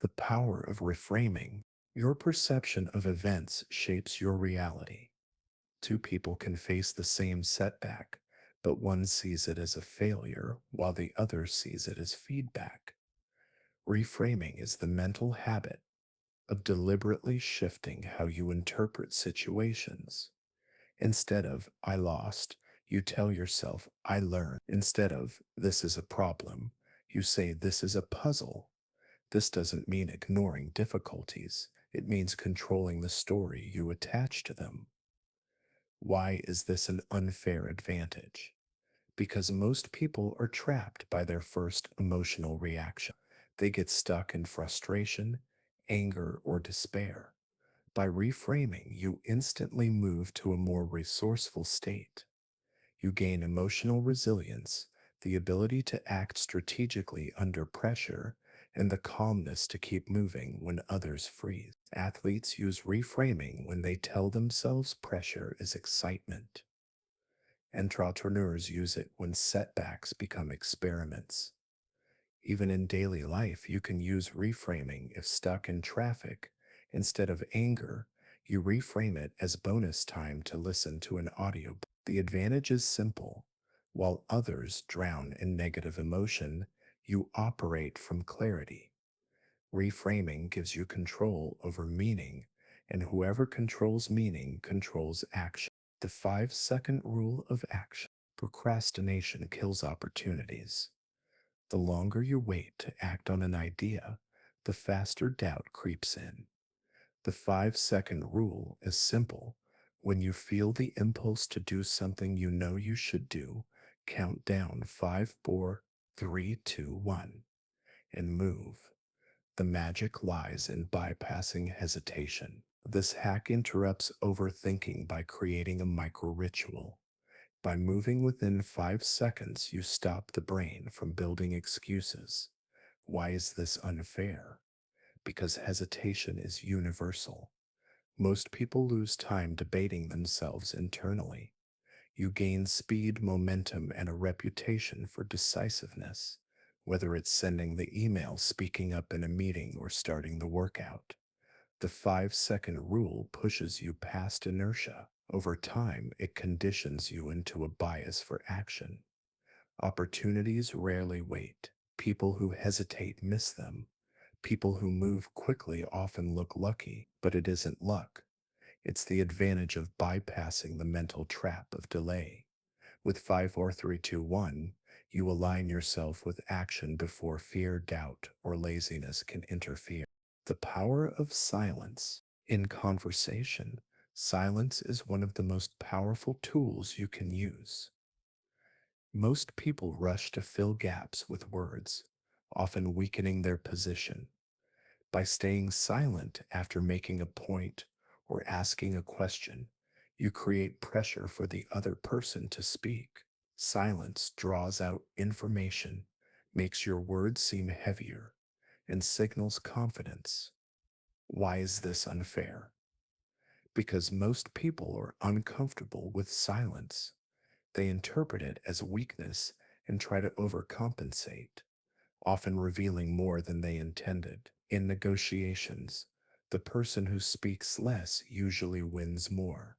The power of reframing. Your perception of events shapes your reality. Two people can face the same setback, but one sees it as a failure while the other sees it as feedback. Reframing is the mental habit of deliberately shifting how you interpret situations. Instead of, I lost, you tell yourself, I learned. Instead of, this is a problem, you say, this is a puzzle. This doesn't mean ignoring difficulties, it means controlling the story you attach to them. Why is this an unfair advantage? Because most people are trapped by their first emotional reaction. They get stuck in frustration, anger, or despair. By reframing, you instantly move to a more resourceful state. You gain emotional resilience, the ability to act strategically under pressure, and the calmness to keep moving when others freeze. Athletes use reframing when they tell themselves pressure is excitement. Entrepreneurs use it when setbacks become experiments. Even in daily life, you can use reframing if stuck in traffic. Instead of anger, you reframe it as bonus time to listen to an audiobook. The advantage is simple. While others drown in negative emotion, you operate from clarity. Reframing gives you control over meaning, and whoever controls meaning controls action. The 5-second rule of action. Procrastination kills opportunities. The longer you wait to act on an idea, the faster doubt creeps in. The 5-second rule is simple. When you feel the impulse to do something you know you should do, count down 5, 4, 3, 2, 1, and move. The magic lies in bypassing hesitation. This hack interrupts overthinking by creating a micro ritual. By moving within 5 seconds, you stop the brain from building excuses. Why is this unfair? Because hesitation is universal. Most people lose time debating themselves internally. You gain speed, momentum, and a reputation for decisiveness, whether it's sending the email, speaking up in a meeting, or starting the workout. The 5-second rule pushes you past inertia. Over time, it conditions you into a bias for action. Opportunities rarely wait. People who hesitate miss them. People who move quickly often look lucky, but it isn't luck. It's the advantage of bypassing the mental trap of delay. With 5, 4, 3, 2, 1, you align yourself with action before fear, doubt, or laziness can interfere. The power of silence. In conversation, silence is one of the most powerful tools you can use. Most people rush to fill gaps with words, often weakening their position. By staying silent after making a point or asking a question, you create pressure for the other person to speak. Silence draws out information, makes your words seem heavier, and signals confidence. Why is this unfair? Because most people are uncomfortable with silence. They interpret it as weakness and try to overcompensate, often revealing more than they intended. In negotiations, the person who speaks less usually wins more.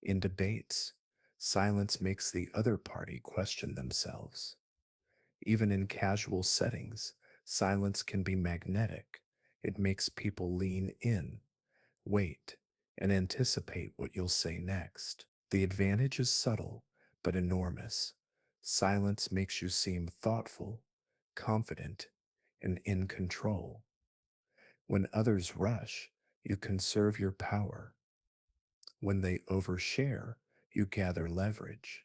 In debates, silence makes the other party question themselves. Even in casual settings, silence can be magnetic. It makes people lean in, wait, and anticipate what you'll say next. The advantage is subtle, but enormous. Silence makes you seem thoughtful, confident, and in control. When others rush, you conserve your power. When they overshare, you gather leverage.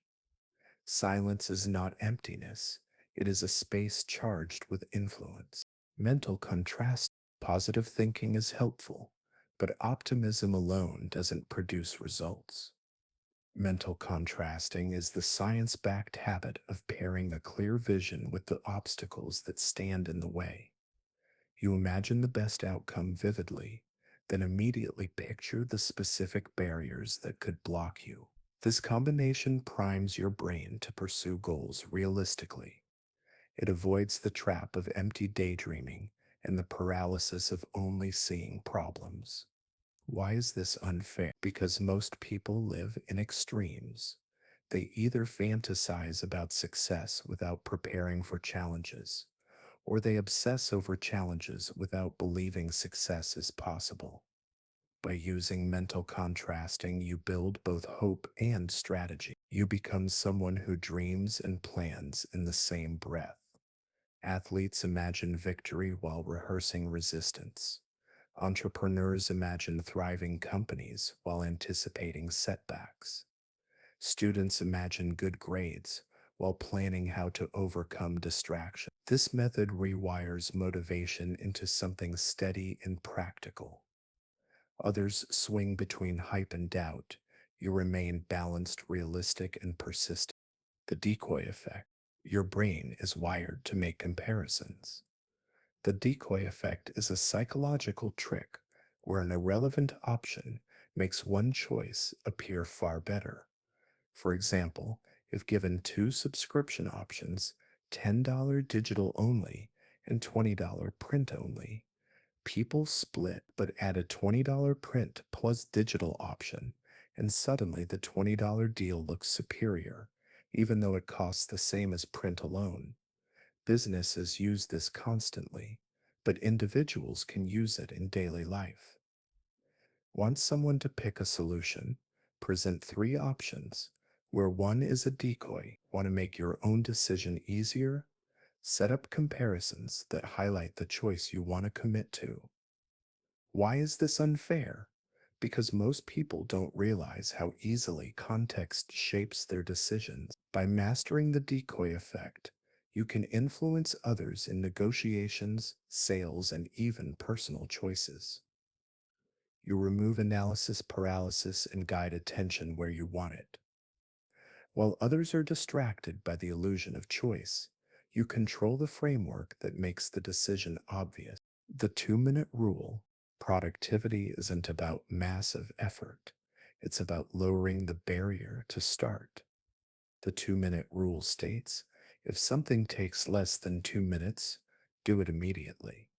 Silence is not emptiness, it is a space charged with influence. Mental contrast. Positive thinking is helpful, but optimism alone doesn't produce results. Mental contrasting is the science backed habit of pairing a clear vision with the obstacles that stand in the way. You imagine the best outcome vividly, then immediately picture the specific barriers that could block you. This combination primes your brain to pursue goals realistically. It avoids the trap of empty daydreaming and the paralysis of only seeing problems. Why is this unfair? Because most people live in extremes. They either fantasize about success without preparing for challenges, or they obsess over challenges without believing success is possible. By using mental contrasting, you build both hope and strategy. You become someone who dreams and plans in the same breath. Athletes imagine victory while rehearsing resistance. Entrepreneurs imagine thriving companies while anticipating setbacks. Students imagine good grades while planning how to overcome distraction. This method rewires motivation into something steady and practical. Others swing between hype and doubt. You remain balanced, realistic, and persistent. The decoy effect. Your brain is wired to make comparisons. The decoy effect is a psychological trick where an irrelevant option makes one choice appear far better. For example, if given two subscription options, $10 digital only and $20 print only, people split but add a $20 print plus digital option, and suddenly the $20 deal looks superior, even though it costs the same as print alone. Businesses use this constantly, but individuals can use it in daily life. Want someone to pick a solution? Present three options, where one is a decoy. Want to make your own decision easier? Set up comparisons that highlight the choice you want to commit to. Why is this unfair? Because most people don't realize how easily context shapes their decisions. By mastering the decoy effect, you can influence others in negotiations, sales, and even personal choices. You remove analysis paralysis and guide attention where you want it. While others are distracted by the illusion of choice, you control the framework that makes the decision obvious. The 2 minute rule: productivity isn't about massive effort, it's about lowering the barrier to start. The 2 minute rule states if something takes less than 2 minutes, do it immediately.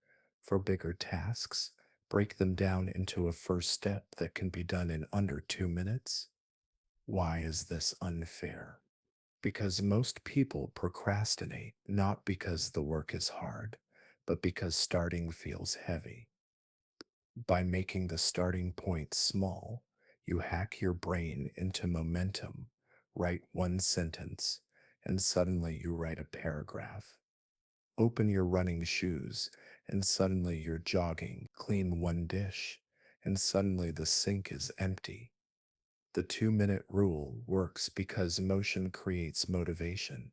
For bigger tasks, break them down into a first step that can be done in under 2 minutes. Why is this unfair? Because most people procrastinate not because the work is hard, but because starting feels heavy. By making the starting point small, you hack your brain into momentum. Write one sentence, and suddenly you write a paragraph. Open your running shoes, and suddenly you're jogging. Clean one dish, and suddenly the sink is empty. The 2 minute rule works because motion creates motivation.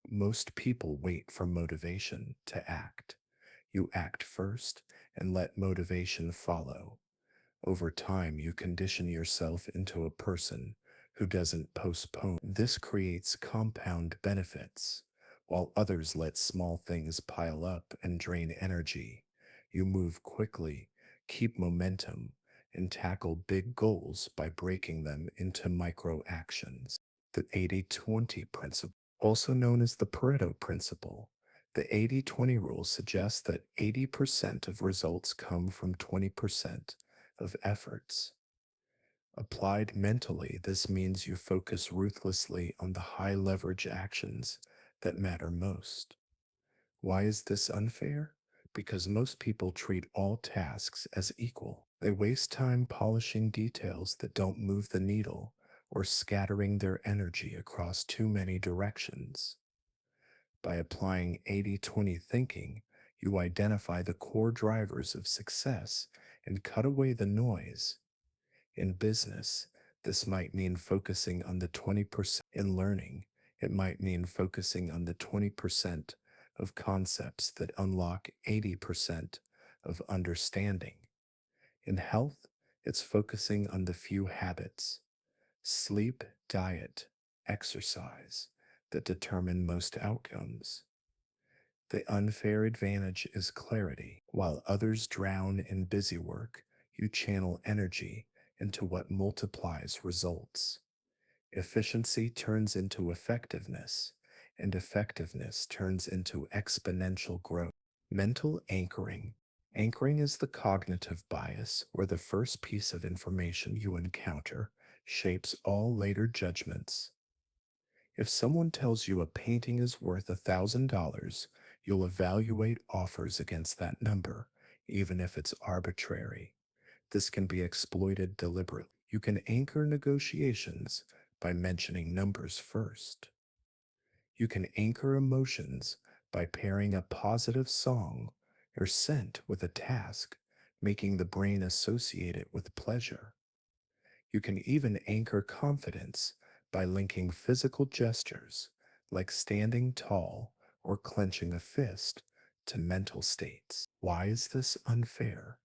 Most people wait for motivation to act. You act first and let motivation follow. Over time, you condition yourself into a person who doesn't postpone. This creates compound benefits. While others let small things pile up and drain energy, you move quickly, keep momentum, and tackle big goals by breaking them into micro actions. The 80-20 principle, also known as the Pareto principle. The 80-20 rule suggests that 80% of results come from 20% of efforts. Applied mentally, this means you focus ruthlessly on the high leverage actions that matter most. Why is this unfair? Because most people treat all tasks as equal. They waste time polishing details that don't move the needle or scattering their energy across too many directions. By applying 80-20 thinking, you identify the core drivers of success and cut away the noise. In business, this might mean focusing on the 20%. In learning, it might mean focusing on the 20% of concepts that unlock 80% of understanding. In health, it's focusing on the few habits, sleep, diet, exercise, that determine most outcomes. The unfair advantage is clarity. While others drown in busy work, you channel energy into what multiplies results. Efficiency turns into effectiveness, and effectiveness turns into exponential growth. Mental anchoring. Anchoring is the cognitive bias where the first piece of information you encounter shapes all later judgments. If someone tells you a painting is worth $1,000, you'll evaluate offers against that number, even if it's arbitrary. This can be exploited deliberately. You can anchor negotiations by mentioning numbers first. You can anchor emotions by pairing a positive song or scent with a task, making the brain associate it with pleasure. You can even anchor confidence by linking physical gestures, like standing tall or clenching a fist, to mental states. Why is this unfair?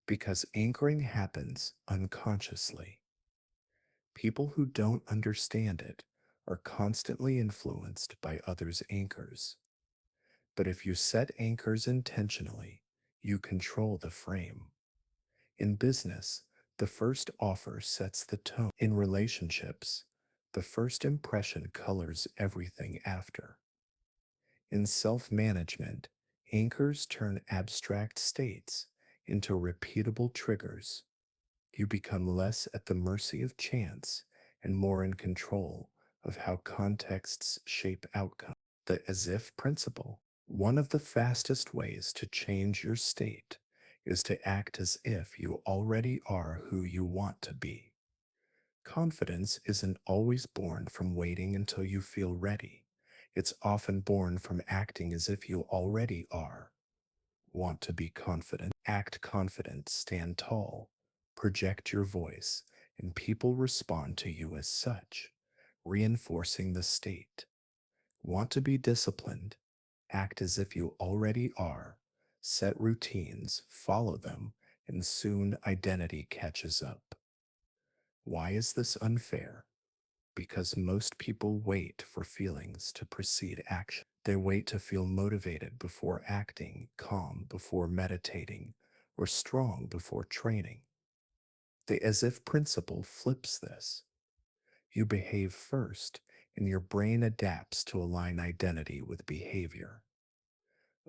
Because anchoring happens unconsciously. People who don't understand it are constantly influenced by others' anchors. But if you set anchors intentionally, you control the frame. In business, the first offer sets the tone. In relationships, the first impression colors everything after. In self management, anchors turn abstract states into repeatable triggers. You become less at the mercy of chance and more in control of how contexts shape outcomes. The as if principle. One of the fastest ways to change your state is to act as if you already are who you want to be. Confidence isn't always born from waiting until you feel ready. It's often born from acting as if you already are. Want to be confident? Act confident, stand tall, project your voice, and people respond to you as such, reinforcing the state. Want to be disciplined? Act as if you already are. Set routines, follow them, and soon identity catches up. Why is this unfair? Because most people wait for feelings to precede action. They wait to feel motivated before acting, calm before meditating, or strong before training. The as if principle flips this. You behave first, and your brain adapts to align identity with behavior.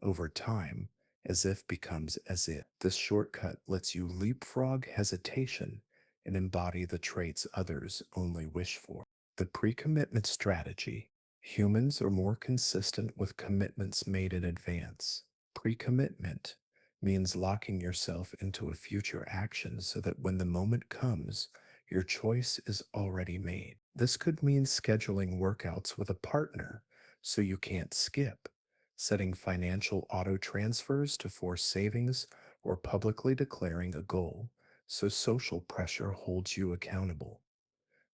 Over time, as if becomes as if. This shortcut lets you leapfrog hesitation and embody the traits others only wish for. The pre commitment strategy. Humans are more consistent with commitments made in advance. Pre commitment means locking yourself into a future action so that when the moment comes, your choice is already made. This could mean scheduling workouts with a partner so you can't skip, setting financial auto transfers to force savings, or publicly declaring a goal so social pressure holds you accountable.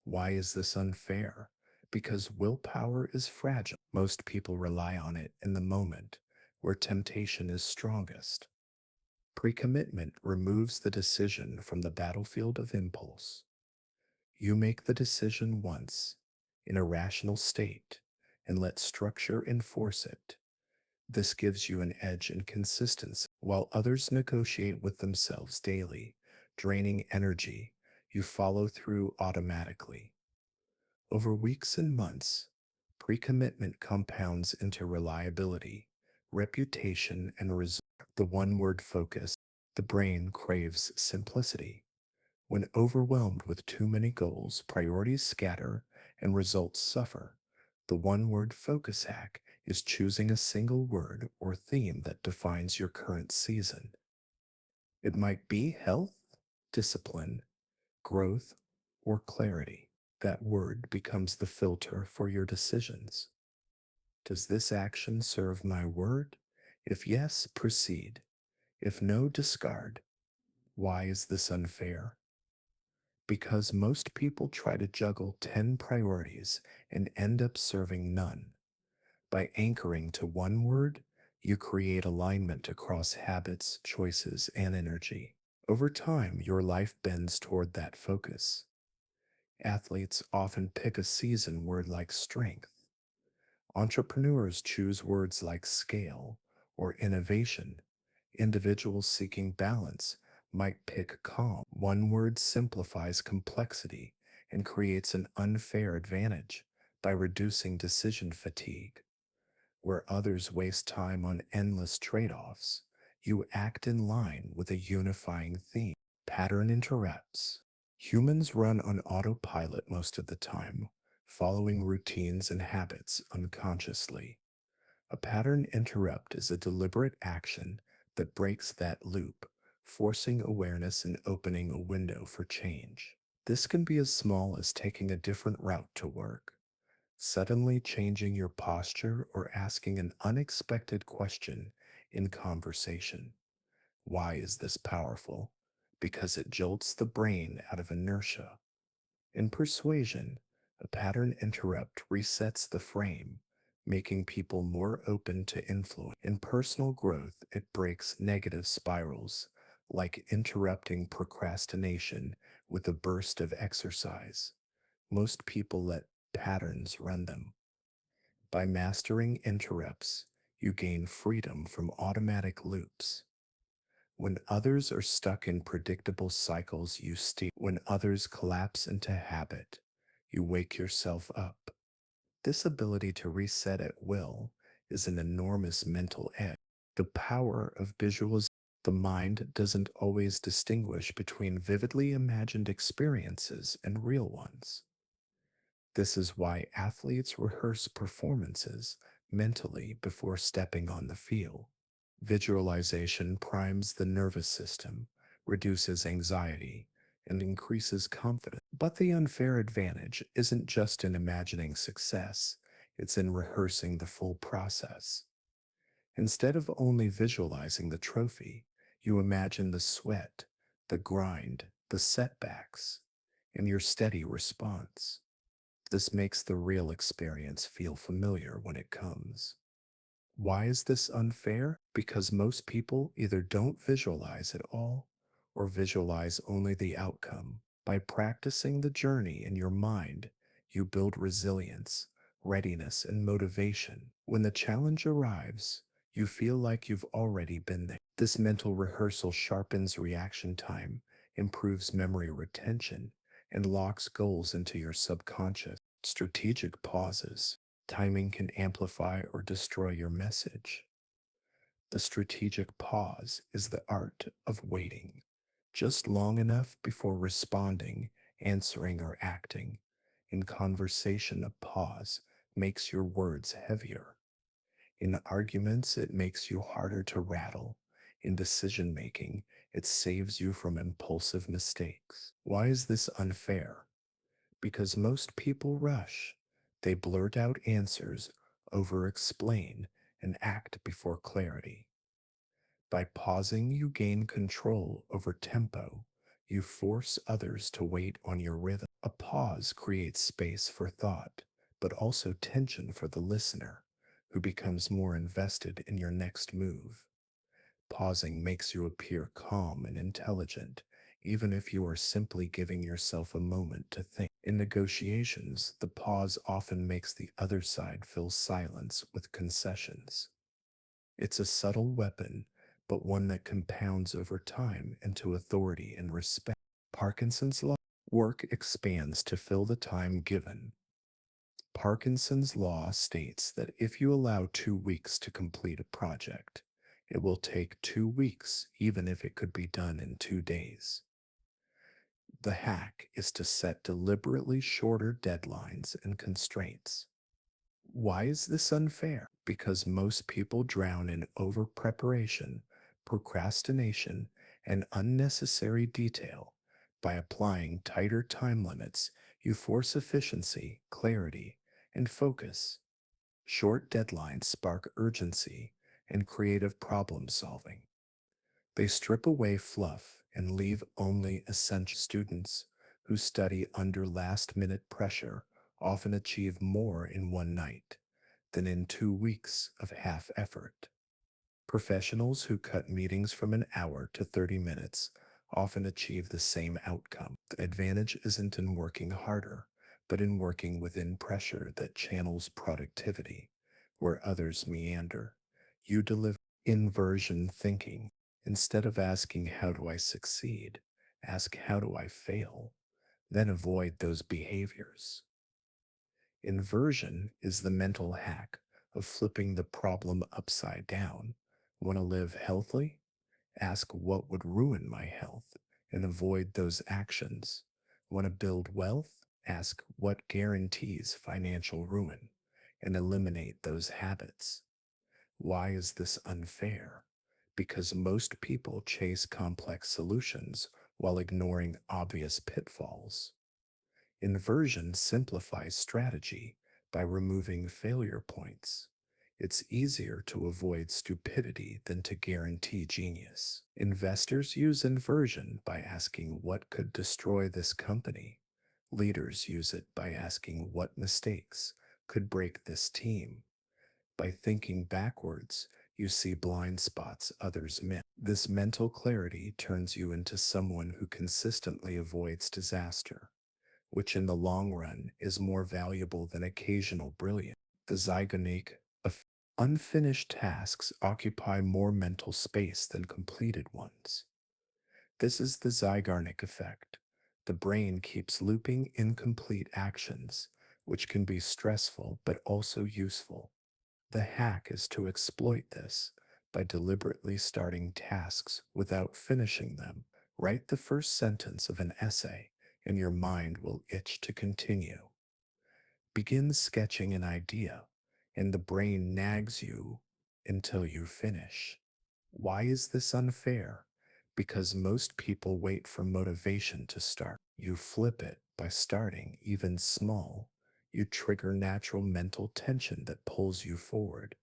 Why is this unfair? Because willpower is fragile. Most people rely on it in the moment where temptation is strongest. Pre commitment removes the decision from the battlefield of impulse. You make the decision once, in a rational state, and let structure enforce it. This gives you an edge in consistency. While others negotiate with themselves daily, draining energy, you follow through automatically. Over weeks and months, pre commitment compounds into reliability, reputation, and result. The one word focus. The brain craves simplicity. When overwhelmed with too many goals, priorities scatter and results suffer. The one word focus hack is choosing a single word or theme that defines your current season. It might be health, discipline, growth, or clarity. That word becomes the filter for your decisions. Does this action serve my word? If yes, proceed. If no, discard. Why is this unfair? Because most people try to juggle 10 priorities and end up serving none. By anchoring to one word, you create alignment across habits, choices, and energy. Over time, your life bends toward that focus. Athletes often pick a season word like strength. Entrepreneurs choose words like scale or innovation. Individuals seeking balance might pick calm. One word simplifies complexity and creates an unfair advantage by reducing decision fatigue. Where others waste time on endless trade offs, you act in line with a unifying theme. Pattern interrupts. Humans run on autopilot most of the time, following routines and habits unconsciously. A pattern interrupt is a deliberate action that breaks that loop, forcing awareness and opening a window for change. This can be as small as taking a different route to work, suddenly changing your posture, or asking an unexpected question in conversation. Why is this powerful? Because it jolts the brain out of inertia. In persuasion, a pattern interrupt resets the frame, making people more open to influence. In personal growth, it breaks negative spirals, like interrupting procrastination with a burst of exercise. Most people let patterns run them. By mastering interrupts, you gain freedom from automatic loops. When others are stuck in predictable cycles, you steer. When others collapse into habit, you wake yourself up. This ability to reset at will is an enormous mental edge. The power of visualization. The mind doesn't always distinguish between vividly imagined experiences and real ones. This is why athletes rehearse performances mentally before stepping on the field. Visualization primes the nervous system, reduces anxiety, and increases confidence. But the unfair advantage isn't just in imagining success, it's in rehearsing the full process. Instead of only visualizing the trophy, you imagine the sweat, the grind, the setbacks, and your steady response. This makes the real experience feel familiar when it comes. Why is this unfair? Because most people either don't visualize at all or visualize only the outcome. By practicing the journey in your mind, you build resilience, readiness, and motivation. When the challenge arrives, you feel like you've already been there. This mental rehearsal sharpens reaction time, improves memory retention, and locks goals into your subconscious. Strategic pauses. Timing can amplify or destroy your message. The strategic pause is the art of waiting, just long enough before responding, answering, or acting. In conversation, a pause makes your words heavier. In arguments, it makes you harder to rattle. In decision making, it saves you from impulsive mistakes. Why is this unfair? Because most people rush. They blurt out answers, over explain, and act before clarity. By pausing, you gain control over tempo. You force others to wait on your rhythm. A pause creates space for thought, but also tension for the listener, who becomes more invested in your next move. Pausing makes you appear calm and intelligent, even if you are simply giving yourself a moment to think. In negotiations, the pause often makes the other side fill silence with concessions. It's a subtle weapon, but one that compounds over time into authority and respect. Parkinson's law. Work expands to fill the time given. Parkinson's law states that if you allow 2 weeks to complete a project, it will take 2 weeks, even if it could be done in 2 days. The hack is to set deliberately shorter deadlines and constraints. Why is this unfair? Because most people drown in over preparation, procrastination, and unnecessary detail. By applying tighter time limits, you force efficiency, clarity, and focus. Short deadlines spark urgency and creative problem solving. They strip away fluff and leave only essential. Students who study under last minute pressure often achieve more in one night than in 2 weeks of half effort. Professionals who cut meetings from an hour to 30 minutes often achieve the same outcome. The advantage isn't in working harder, but in working within pressure that channels productivity. Where others meander, you deliver. Inversion thinking. Instead of asking, "How do I succeed?" ask, "How do I fail?" Then avoid those behaviors. Inversion is the mental hack of flipping the problem upside down. Want to live healthily? Ask what would ruin my health and avoid those actions. Want to build wealth? Ask what guarantees financial ruin and eliminate those habits. Why is this unfair? Because most people chase complex solutions while ignoring obvious pitfalls. Inversion simplifies strategy by removing failure points. It's easier to avoid stupidity than to guarantee genius. Investors use inversion by asking what could destroy this company. Leaders use it by asking what mistakes could break this team. By thinking backwards, you see blind spots others miss. This mental clarity turns you into someone who consistently avoids disaster, which in the long run is more valuable than occasional brilliance. The zygonic unfinished tasks occupy more mental space than completed ones. This is the Zygarnik effect. The brain keeps looping incomplete actions, which can be stressful but also useful. The hack is to exploit this by deliberately starting tasks without finishing them. Write the first sentence of an essay, and your mind will itch to continue. Begin sketching an idea, and the brain nags you until you finish. Why is this unfair? Because most people wait for motivation to start. You flip it by starting even small. You trigger natural mental tension that pulls you forward.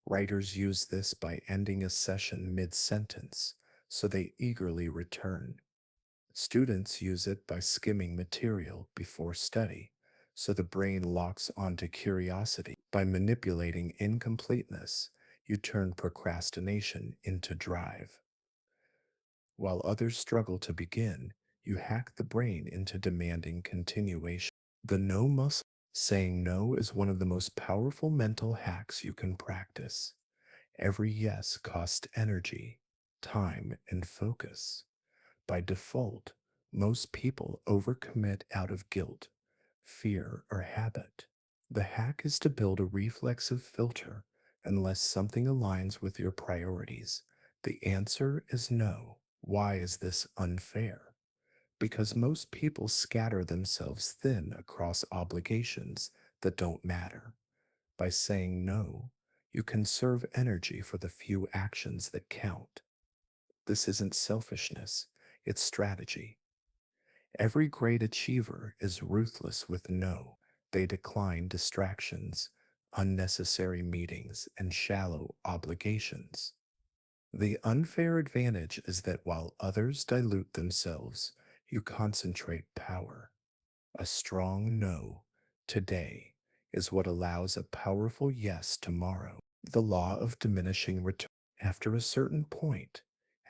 Writers use this by ending a session mid sentence, so they eagerly return. Students use it by skimming material before study, so the brain locks onto curiosity. By manipulating incompleteness, you turn procrastination into drive. While others struggle to begin, you hack the brain into demanding continuation. The no muscle. Saying no is one of the most powerful mental hacks you can practice. Every yes costs energy, time, and focus. By default, most people overcommit out of guilt, fear, or habit. The hack is to build a reflexive filter unless something aligns with your priorities. The answer is no. Why is this unfair? Because most people scatter themselves thin across obligations that don't matter. By saying no, you conserve energy for the few actions that count. This isn't selfishness, it's strategy. Every great achiever is ruthless with no. They decline distractions, unnecessary meetings, and shallow obligations. The unfair advantage is that while others dilute themselves, you concentrate power. A strong no today is what allows a powerful yes tomorrow. The law of diminishing return. After a certain point,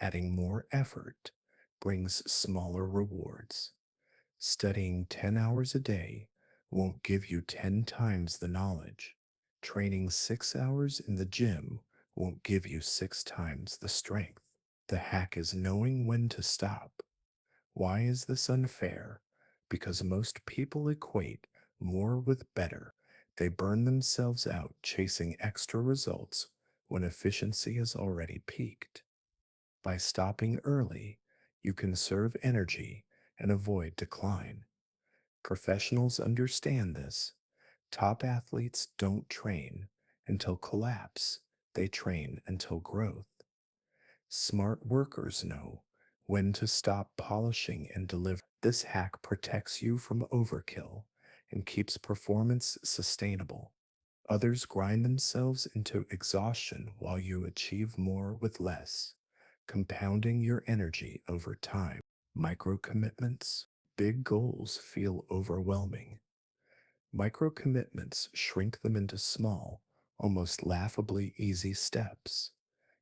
adding more effort brings smaller rewards. Studying 10 hours a day won't give you 10 times the knowledge. Training 6 hours in the gym won't give you 6 times the strength. The hack is knowing when to stop. Why is this unfair? Because most people equate more with better. They burn themselves out chasing extra results when efficiency has already peaked. By stopping early, you conserve energy and avoid decline. Professionals understand this. Top athletes don't train until collapse, they train until growth. Smart workers know when to stop polishing and deliver. This hack protects you from overkill and keeps performance sustainable. Others grind themselves into exhaustion while you achieve more with less, compounding your energy over time. Micro commitments, big goals feel overwhelming. Micro commitments shrink them into small, almost laughably easy steps.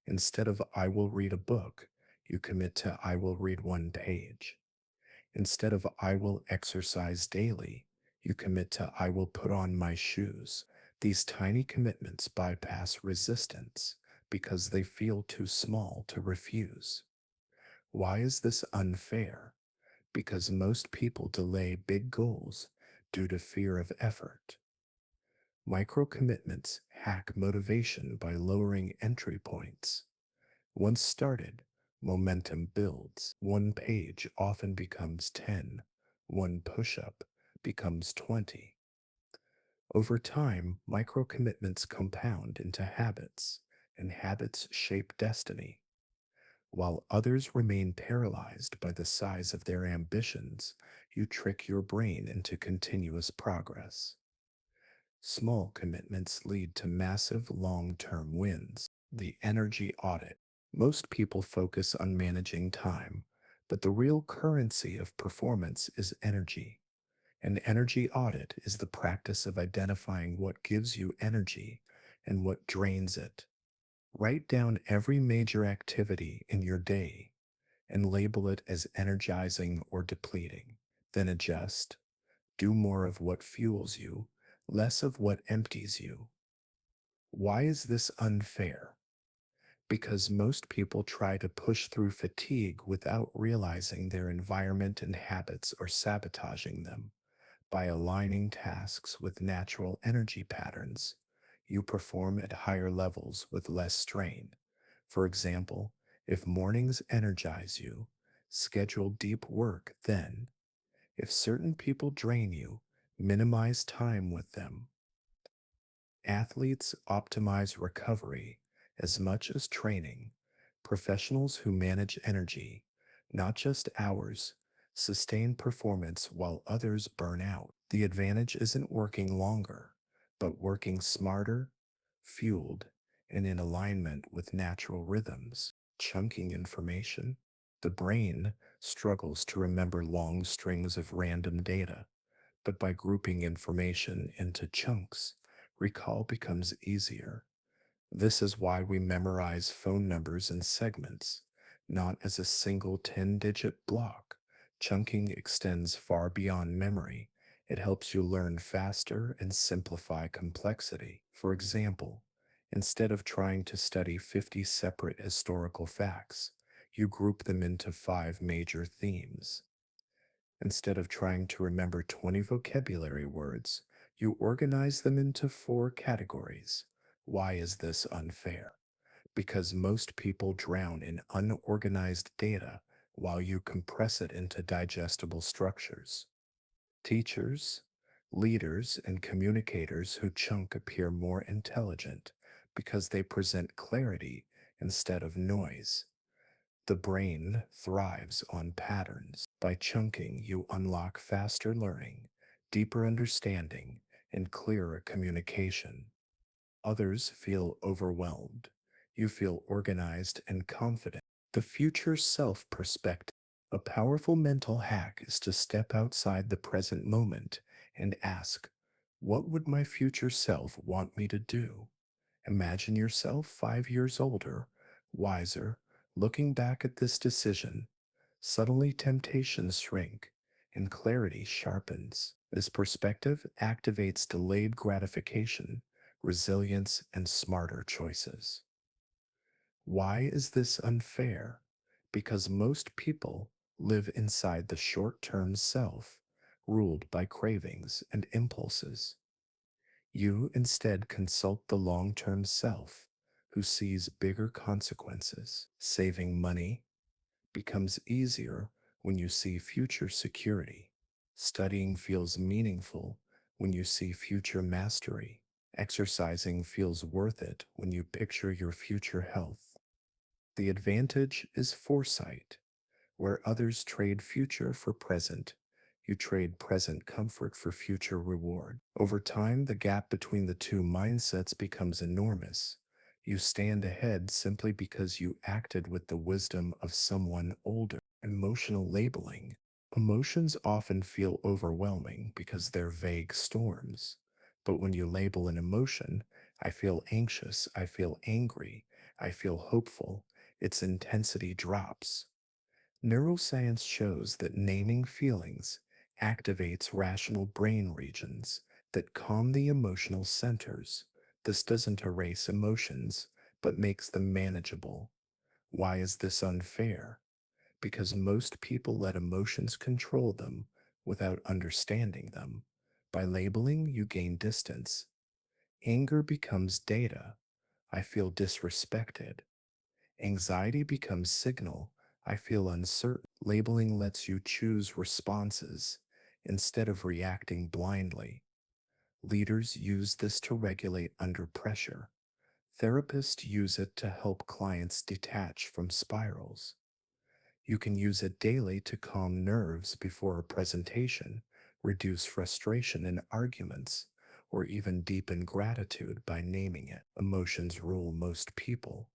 Instead of I will read a book, you commit to I will read 1 page. Instead of I will exercise daily, you commit to I will put on my shoes. These tiny commitments bypass resistance because they feel too small to refuse. Why is this unfair? Because most people delay big goals due to fear of effort. Micro commitments hack motivation by lowering entry points. Once started, momentum builds. One page often becomes 10. One push up becomes 20. Over time, micro commitments compound into habits, and habits shape destiny. While others remain paralyzed by the size of their ambitions, you trick your brain into continuous progress. Small commitments lead to massive long term wins. The energy audit. Most people focus on managing time, but the real currency of performance is energy. An energy audit is the practice of identifying what gives you energy and what drains it. Write down every major activity in your day and label it as energizing or depleting. Then adjust. Do more of what fuels you, less of what empties you. Why is this unfair? Because most people try to push through fatigue without realizing their environment and habits are sabotaging them. By aligning tasks with natural energy patterns, you perform at higher levels with less strain. For example, if mornings energize you, schedule deep work then. If certain people drain you, minimize time with them. Athletes optimize recovery as much as training. Professionals who manage energy, not just hours, sustain performance while others burn out. The advantage isn't working longer, but working smarter, fueled, and in alignment with natural rhythms. Chunking information. The brain struggles to remember long strings of random data, but by grouping information into chunks, recall becomes easier. This is why we memorize phone numbers in segments, not as a single 10-digit block. Chunking extends far beyond memory. It helps you learn faster and simplify complexity. For example, instead of trying to study 50 separate historical facts, you group them into five major themes. Instead of trying to remember 20 vocabulary words, you organize them into four categories. Why is this unfair? Because most people drown in unorganized data while you compress it into digestible structures. Teachers, leaders, and communicators who chunk appear more intelligent because they present clarity instead of noise. The brain thrives on patterns. By chunking, you unlock faster learning, deeper understanding, and clearer communication. Others feel overwhelmed. You feel organized and confident. The future self perspective. A powerful mental hack is to step outside the present moment and ask, what would my future self want me to do? Imagine yourself 5 years older, wiser, looking back at this decision. Suddenly, temptations shrink and clarity sharpens. This perspective activates delayed gratification, resilience, and smarter choices. Why is this unfair? Because most people live inside the short term self, ruled by cravings and impulses. You instead consult the long term self who sees bigger consequences. Saving money becomes easier when you see future security. Studying feels meaningful when you see future mastery. Exercising feels worth it when you picture your future health. The advantage is foresight. Where others trade future for present, you trade present comfort for future reward. Over time, the gap between the two mindsets becomes enormous. You stand ahead simply because you acted with the wisdom of someone older. Emotional labeling. Emotions often feel overwhelming because they're vague storms. But when you label an emotion, I feel anxious, I feel angry, I feel hopeful, its intensity drops. Neuroscience shows that naming feelings activates rational brain regions that calm the emotional centers. This doesn't erase emotions, but makes them manageable. Why is this unfair? Because most people let emotions control them without understanding them. By labeling, you gain distance. Anger becomes data. I feel disrespected. Anxiety becomes signal. I feel uncertain. Labeling lets you choose responses instead of reacting blindly. Leaders use this to regulate under pressure. Therapists use it to help clients detach from spirals. You can use it daily to calm nerves before a presentation, reduce frustration in arguments, or even deepen gratitude by naming it. Emotions rule most people.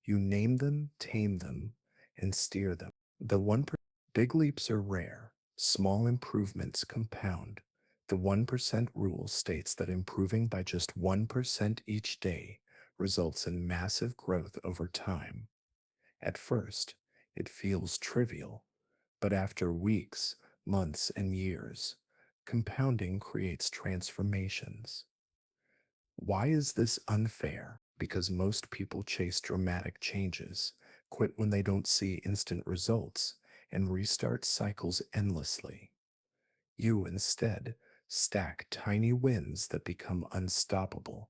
You name them, tame them, and steer them. The 1% big leaps are rare, small improvements compound. The 1% rule states that improving by just 1% each day results in massive growth over time. At first, it feels trivial, but after weeks, months, and years, compounding creates transformations. Why is this unfair? Because most people chase dramatic changes, quit when they don't see instant results, and restart cycles endlessly. You instead stack tiny wins that become unstoppable.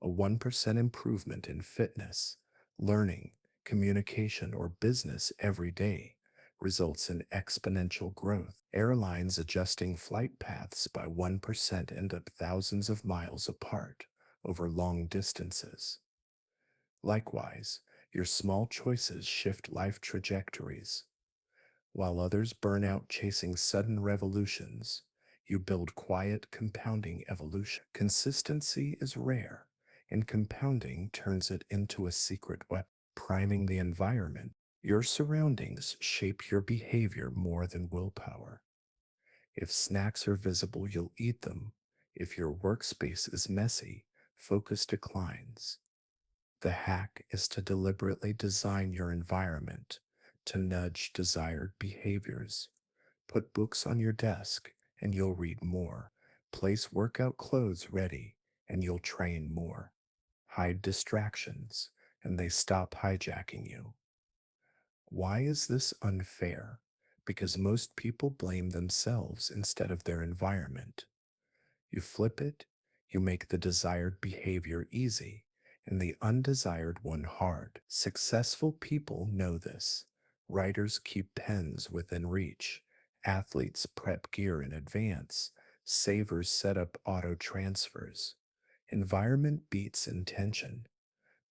A 1% improvement in fitness, learning, communication, or business every day results in exponential growth. Airlines adjusting flight paths by 1% end up thousands of miles apart over long distances. Likewise, your small choices shift life trajectories. While others burn out chasing sudden revolutions, you build quiet, compounding evolution. Consistency is rare, and compounding turns it into a secret weapon. Priming the environment. Your surroundings shape your behavior more than willpower. If snacks are visible, you'll eat them. If your workspace is messy, focus declines. The hack is to deliberately design your environment to nudge desired behaviors. Put books on your desk and you'll read more. Place workout clothes ready and you'll train more. Hide distractions and they stop hijacking you. Why is this unfair? Because most people blame themselves instead of their environment. You flip it, you make the desired behavior easy and the undesired one hard. Successful people know this. Writers keep pens within reach. Athletes prep gear in advance. Savers set up auto transfers. Environment beats intention.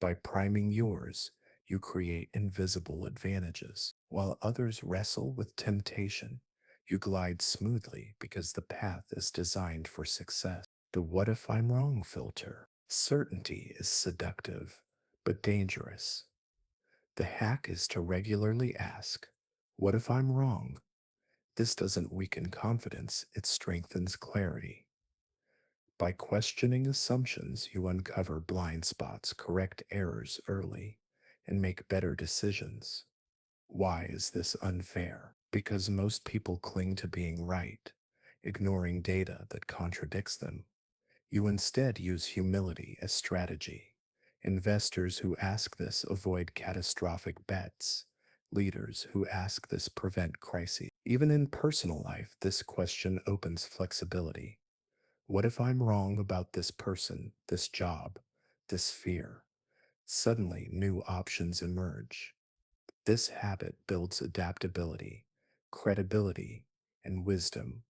By priming yours, you create invisible advantages. While others wrestle with temptation, you glide smoothly because the path is designed for success. The what if I'm wrong filter. Certainty is seductive, but dangerous. The hack is to regularly ask, what if I'm wrong? This doesn't weaken confidence, it strengthens clarity. By questioning assumptions, you uncover blind spots, correct errors early, and make better decisions. Why is this unfair? Because most people cling to being right, ignoring data that contradicts them. You instead use humility as strategy. Investors who ask this avoid catastrophic bets. Leaders who ask this prevent crises. Even in personal life, this question opens flexibility. What if I'm wrong about this person, this job, this fear? Suddenly, new options emerge. This habit builds adaptability, credibility, and wisdom.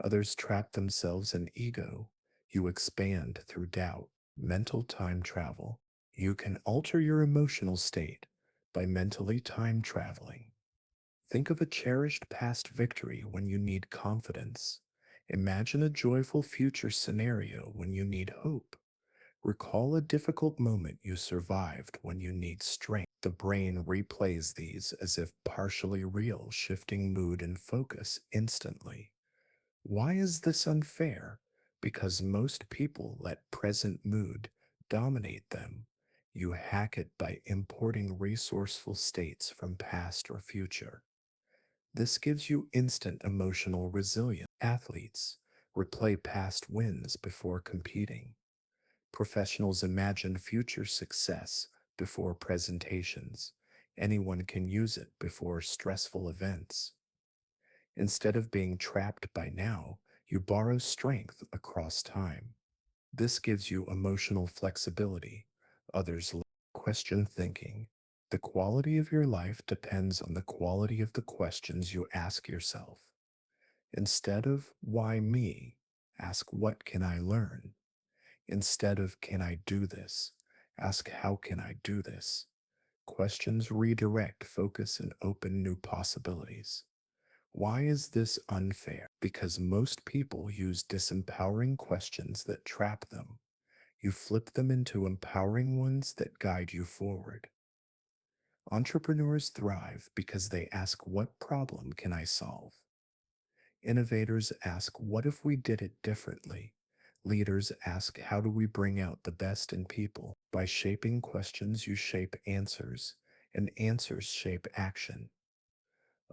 Others trap themselves in ego. You expand through doubt. Mental time travel. You can alter your emotional state by mentally time traveling. Think of a cherished past victory when you need confidence. Imagine a joyful future scenario when you need hope. Recall a difficult moment you survived when you need strength. The brain replays these as if partially real, shifting mood and focus instantly. Why is this unfair? Because most people let present mood dominate them. You hack it by importing resourceful states from past or future. This gives you instant emotional resilience. Athletes replay past wins before competing. Professionals imagine future success before presentations. Anyone can use it before stressful events. Instead of being trapped by now, you borrow strength across time. This gives you emotional flexibility. Others lack question thinking. The quality of your life depends on the quality of the questions you ask yourself. Instead of why me, ask what can I learn? Instead of can I do this, ask how can I do this? Questions redirect focus and open new possibilities. Why is this unfair? Because most people use disempowering questions that trap them. You flip them into empowering ones that guide you forward. Entrepreneurs thrive because they ask, what problem can I solve? Innovators ask, what if we did it differently? Leaders ask, how do we bring out the best in people? By shaping questions, you shape answers, and answers shape action.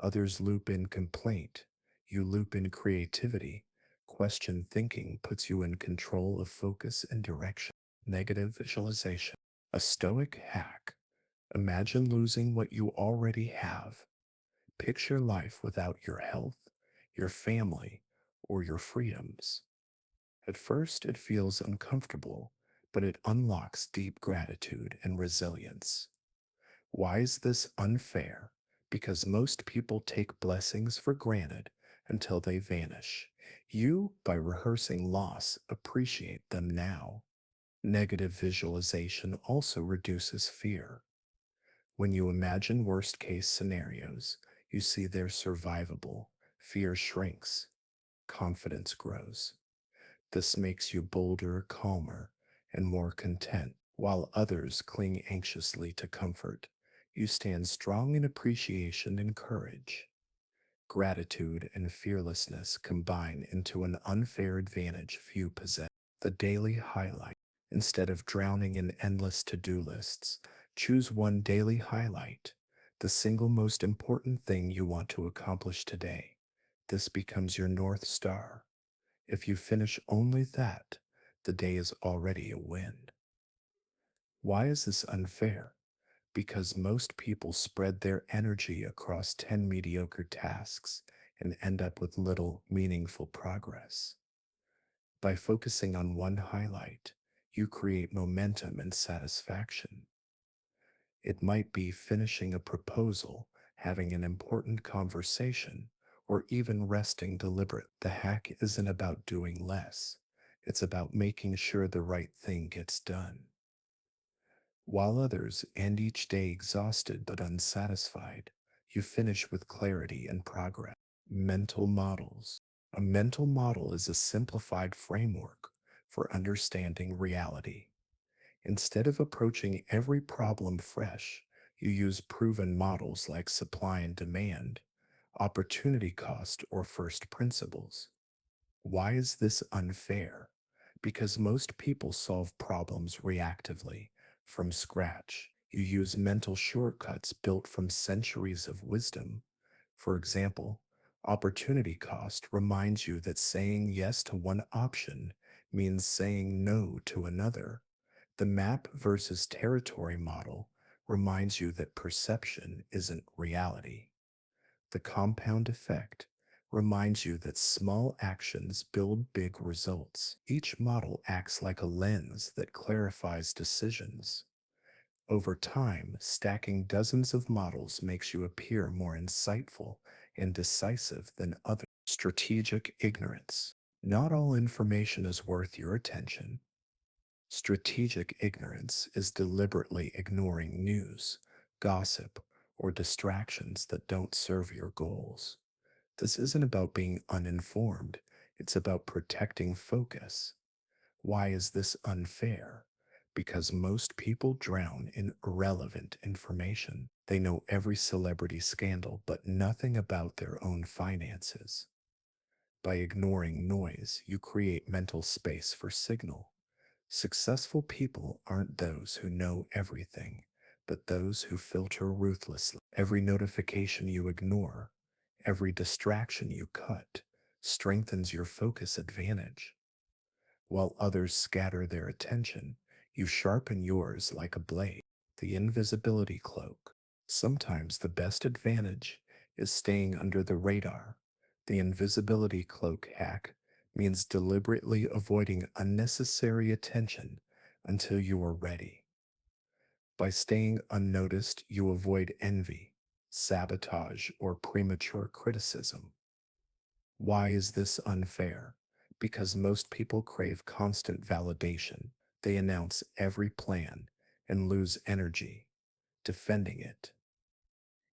Others loop in complaint. You loop in creativity. Question thinking puts you in control of focus and direction. Negative visualization. A stoic hack. Imagine losing what you already have. Picture life without your health, your family, or your freedoms. At first, it feels uncomfortable, but it unlocks deep gratitude and resilience. Why is this unfair? Because most people take blessings for granted until they vanish. You, by rehearsing loss, appreciate them now. Negative visualization also reduces fear. When you imagine worst case scenarios, you see they're survivable. Fear shrinks, confidence grows. This makes you bolder, calmer, and more content, while others cling anxiously to comfort. You stand strong in appreciation and courage. Gratitude and fearlessness combine into an unfair advantage few possess. The daily highlight. Instead of drowning in endless to do lists, choose one daily highlight, the single most important thing you want to accomplish today. This becomes your North Star. If you finish only that, the day is already a win. Why is this unfair? Because most people spread their energy across 10 mediocre tasks and end up with little meaningful progress. By focusing on one highlight, you create momentum and satisfaction. It might be finishing a proposal, having an important conversation, or even resting deliberate. The hack isn't about doing less. It's about making sure the right thing gets done. While others end each day exhausted but unsatisfied, you finish with clarity and progress. Mental models. A mental model is a simplified framework for understanding reality. Instead of approaching every problem fresh, you use proven models like supply and demand, opportunity cost, or first principles. Why is this unfair? Because most people solve problems reactively, from scratch. You use mental shortcuts built from centuries of wisdom. For example, opportunity cost reminds you that saying yes to one option means saying no to another. The map versus territory model reminds you that perception isn't reality. The compound effect reminds you that small actions build big results. Each model acts like a lens that clarifies decisions. Over time, stacking dozens of models makes you appear more insightful and decisive than others. Strategic ignorance. Not all information is worth your attention. Strategic ignorance is deliberately ignoring news, gossip, or distractions that don't serve your goals. This isn't about being uninformed, it's about protecting focus. Why is this unfair? Because most people drown in irrelevant information. They know every celebrity scandal, but nothing about their own finances. By ignoring noise, you create mental space for signal. Successful people aren't those who know everything, but those who filter ruthlessly. Every notification you ignore, every distraction you cut, strengthens your focus advantage. While others scatter their attention, you sharpen yours like a blade. The invisibility cloak. Sometimes the best advantage is staying under the radar. The invisibility cloak hack means deliberately avoiding unnecessary attention until you are ready. By staying unnoticed, you avoid envy, sabotage, or premature criticism. Why is this unfair? Because most people crave constant validation. They announce every plan and lose energy defending it.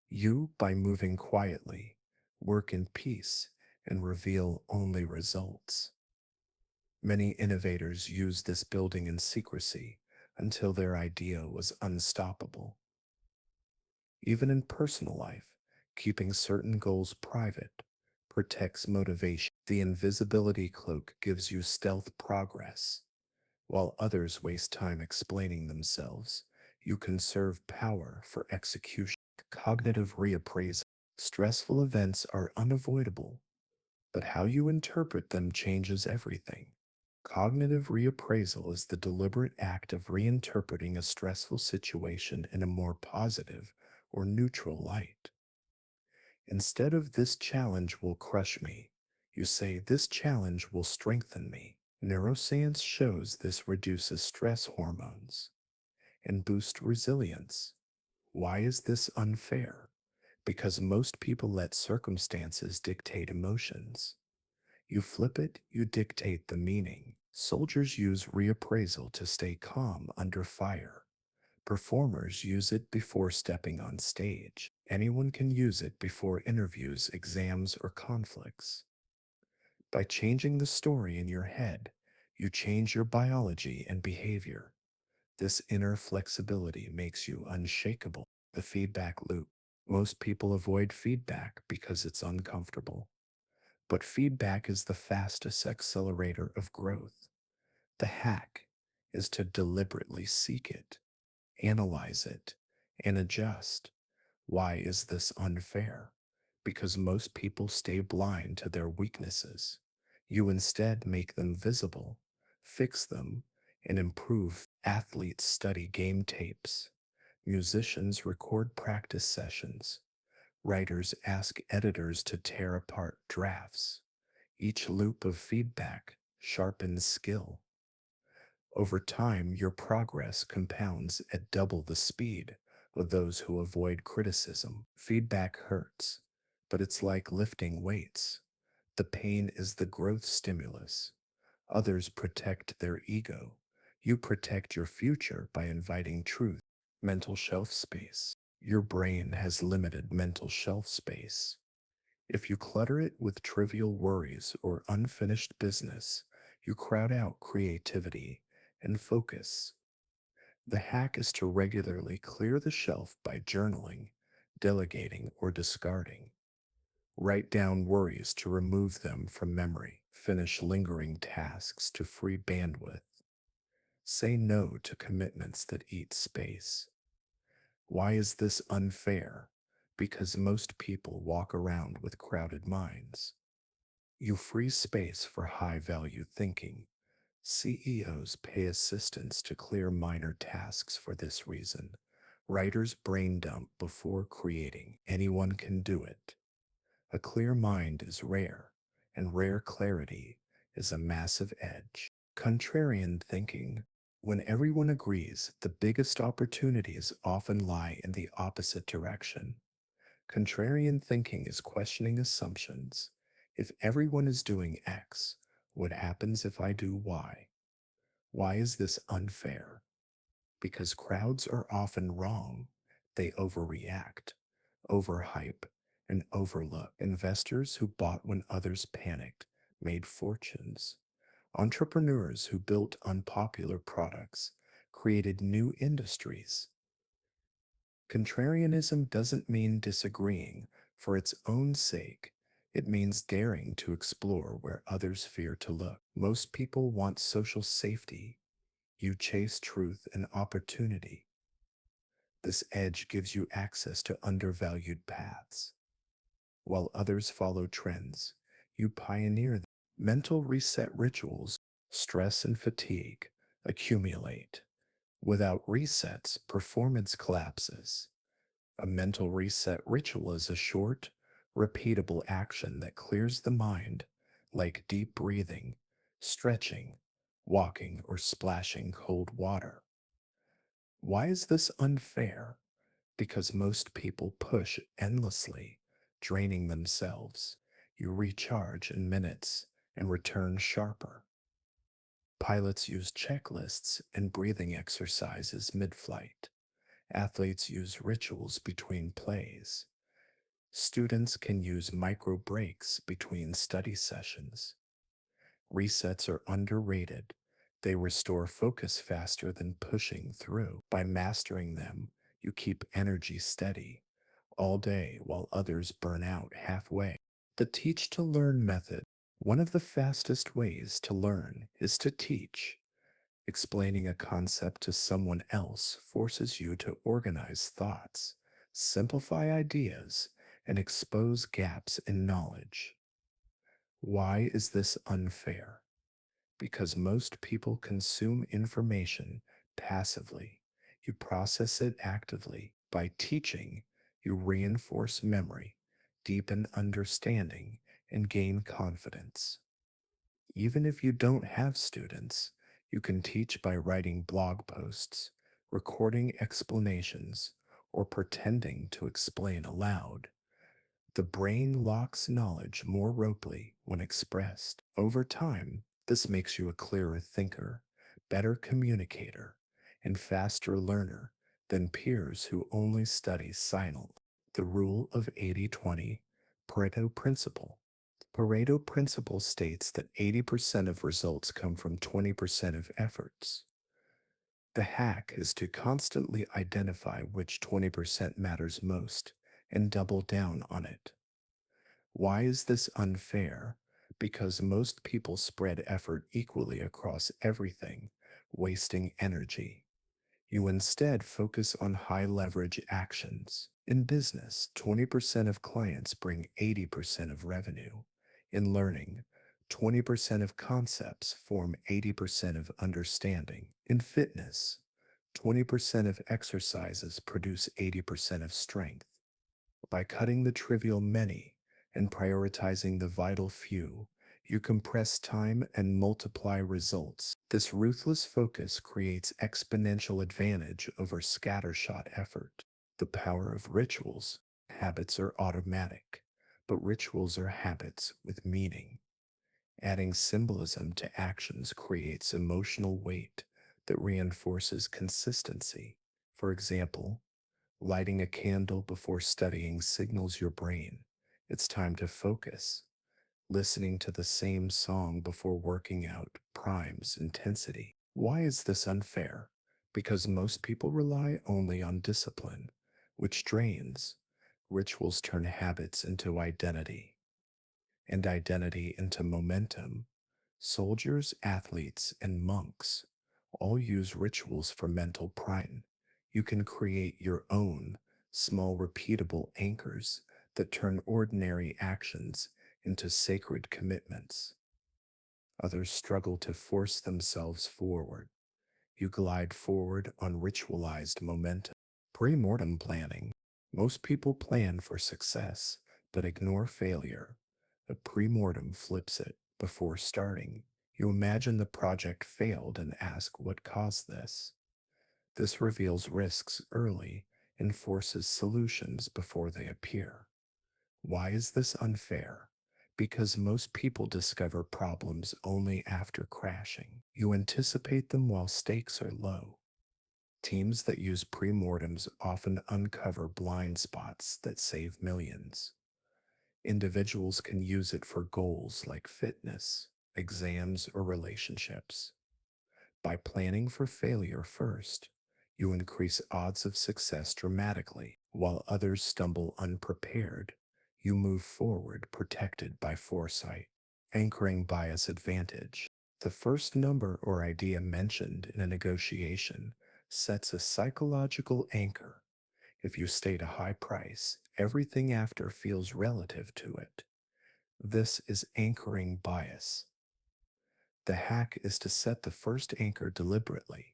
You, by moving quietly, work in peace and reveal only results. Many innovators use this building in secrecy until their idea was unstoppable. Even in personal life, keeping certain goals private protects motivation. The invisibility cloak gives you stealth progress. While others waste time explaining themselves, you conserve power for execution. Cognitive reappraisal. Stressful events are unavoidable, but how you interpret them changes everything. Cognitive reappraisal is the deliberate act of reinterpreting a stressful situation in a more positive or neutral light. Instead of "this challenge will crush me," you say "this challenge will strengthen me." Neuroscience shows this reduces stress hormones and boosts resilience. Why is this unfair? Because most people let circumstances dictate emotions. You flip it, you dictate the meaning. Soldiers use reappraisal to stay calm under fire. Performers use it before stepping on stage. Anyone can use it before interviews, exams, or conflicts. By changing the story in your head, you change your biology and behavior. This inner flexibility makes you unshakable. The feedback loop. Most people avoid feedback because it's uncomfortable. But feedback is the fastest accelerator of growth. The hack is to deliberately seek it, analyze it, and adjust. Why is this unfair? Because most people stay blind to their weaknesses. You instead make them visible, fix them, and improve. Athletes study game tapes. Musicians record practice sessions. Writers ask editors to tear apart drafts. Each loop of feedback sharpens skill. Over time, your progress compounds at double the speed of those who avoid criticism. Feedback hurts, but it's like lifting weights. The pain is the growth stimulus. Others protect their ego. You protect your future by inviting truth. Mental shelf space. Your brain has limited mental shelf space. If you clutter it with trivial worries or unfinished business, you crowd out creativity and focus. The hack is to regularly clear the shelf by journaling, delegating, or discarding. Write down worries to remove them from memory. Finish lingering tasks to free bandwidth. Say no to commitments that eat space. Why is this unfair? Because most people walk around with crowded minds. You free space for high value thinking. CEOs pay assistants to clear minor tasks for this reason. Writers brain dump before creating. Anyone can do it. A clear mind is rare, and rare clarity is a massive edge. Contrarian thinking. When everyone agrees, the biggest opportunities often lie in the opposite direction. Contrarian thinking is questioning assumptions. If everyone is doing X, what happens if I do Y? Why is this unfair? Because crowds are often wrong. They overreact, overhype, and overlook. Investors who bought when others panicked made fortunes. Entrepreneurs who built unpopular products created new industries. Contrarianism doesn't mean disagreeing for its own sake. It means daring to explore where others fear to look. Most people want social safety. You chase truth and opportunity. This edge gives you access to undervalued paths. While others follow trends, you pioneer them. Mental reset rituals. Stress and fatigue accumulate. Without resets, performance collapses. A mental reset ritual is a short, repeatable action that clears the mind, like deep breathing, stretching, walking, or splashing cold water. Why is this unfair? Because most people push endlessly, draining themselves. You recharge in minutes and return sharper. Pilots use checklists and breathing exercises mid flight. Athletes use rituals between plays. Students can use micro breaks between study sessions. Resets are underrated. They restore focus faster than pushing through. By mastering them, you keep energy steady all day while others burn out halfway. The teach to learn method. One of the fastest ways to learn is to teach. Explaining a concept to someone else forces you to organize thoughts, simplify ideas, and expose gaps in knowledge. Why is this unfair? Because most people consume information passively. You process it actively. By teaching, you reinforce memory, deepen understanding, and gain confidence. Even if you don't have students, you can teach by writing blog posts, recording explanations, or pretending to explain aloud. The brain locks knowledge more ropely when expressed. Over time, this makes you a clearer thinker, better communicator, and faster learner than peers who only study silent. The rule of 80-20, Pareto principle. Pareto principle states that 80% of results come from 20% of efforts. The hack is to constantly identify which 20% matters most and double down on it. Why is this unfair? Because most people spread effort equally across everything, wasting energy. You instead focus on high leverage actions. In business, 20% of clients bring 80% of revenue. In learning, 20% of concepts form 80% of understanding. In fitness, 20% of exercises produce 80% of strength. By cutting the trivial many and prioritizing the vital few, you compress time and multiply results. This ruthless focus creates exponential advantage over scattershot effort. The power of rituals. Habits are automatic, but rituals are habits with meaning. Adding symbolism to actions creates emotional weight that reinforces consistency. For example, lighting a candle before studying signals your brain it's time to focus. Listening to the same song before working out primes intensity. Why is this unfair? Because most people rely only on discipline, which drains. Rituals turn habits into identity, and identity into momentum. Soldiers, athletes, and monks all use rituals for mental pride. You can create your own small, repeatable anchors that turn ordinary actions into sacred commitments. Others struggle to force themselves forward. You glide forward on ritualized momentum. Pre-mortem planning. Most people plan for success, but ignore failure. A pre-mortem flips it before starting. You imagine the project failed and ask what caused this. This reveals risks early and forces solutions before they appear. Why is this unfair? Because most people discover problems only after crashing. You anticipate them while stakes are low. Teams that use premortems often uncover blind spots that save millions. Individuals can use it for goals like fitness, exams, or relationships. By planning for failure first, you increase odds of success dramatically. While others stumble unprepared, you move forward protected by foresight. Anchoring bias advantage. The first number or idea mentioned in a negotiation sets a psychological anchor. If you state a high price, everything after feels relative to it. This is anchoring bias. The hack is to set the first anchor deliberately.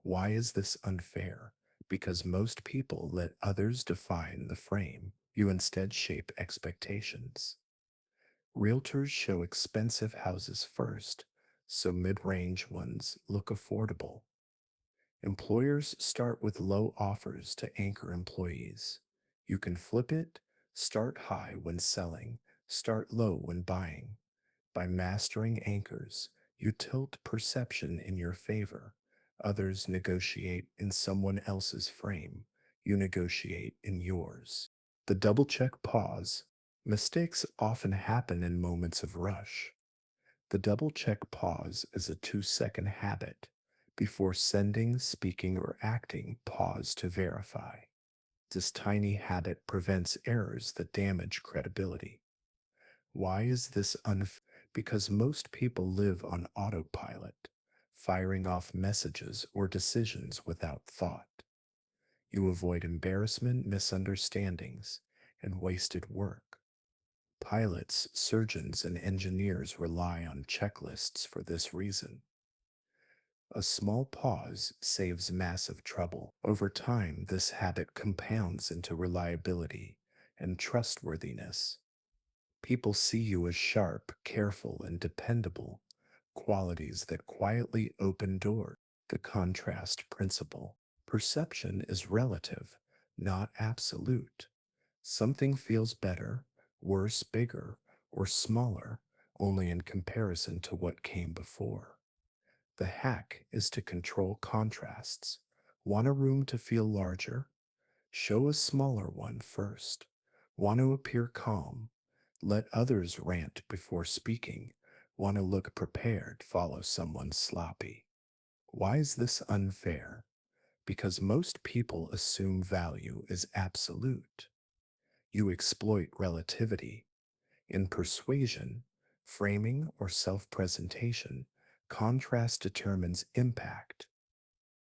Why is this unfair? Because most people let others define the frame. You instead shape expectations. Realtors show expensive houses first, so mid range ones look affordable. Employers start with low offers to anchor employees. You can flip it, start high when selling, start low when buying. By mastering anchors, you tilt perception in your favor. Others negotiate in someone else's frame. You negotiate in yours. The double check pause. Mistakes often happen in moments of rush. The double check pause is a 2-second habit. Before sending, speaking, or acting, pause to verify. This tiny habit prevents errors that damage credibility. Why is this unfair? Because most people live on autopilot, firing off messages or decisions without thought. You avoid embarrassment, misunderstandings, and wasted work. Pilots, surgeons, and engineers rely on checklists for this reason. A small pause saves massive trouble. Over time, this habit compounds into reliability and trustworthiness. People see you as sharp, careful, and dependable, qualities that quietly open doors. The contrast principle. Perception is relative, not absolute. Something feels better, worse, bigger, or smaller only in comparison to what came before. The hack is to control contrasts. Want a room to feel larger? Show a smaller one first. Want to appear calm? Let others rant before speaking. Want to look prepared? Follow someone sloppy. Why is this unfair? Because most people assume value is absolute. You exploit relativity. In persuasion, framing, or self presentation, contrast determines impact.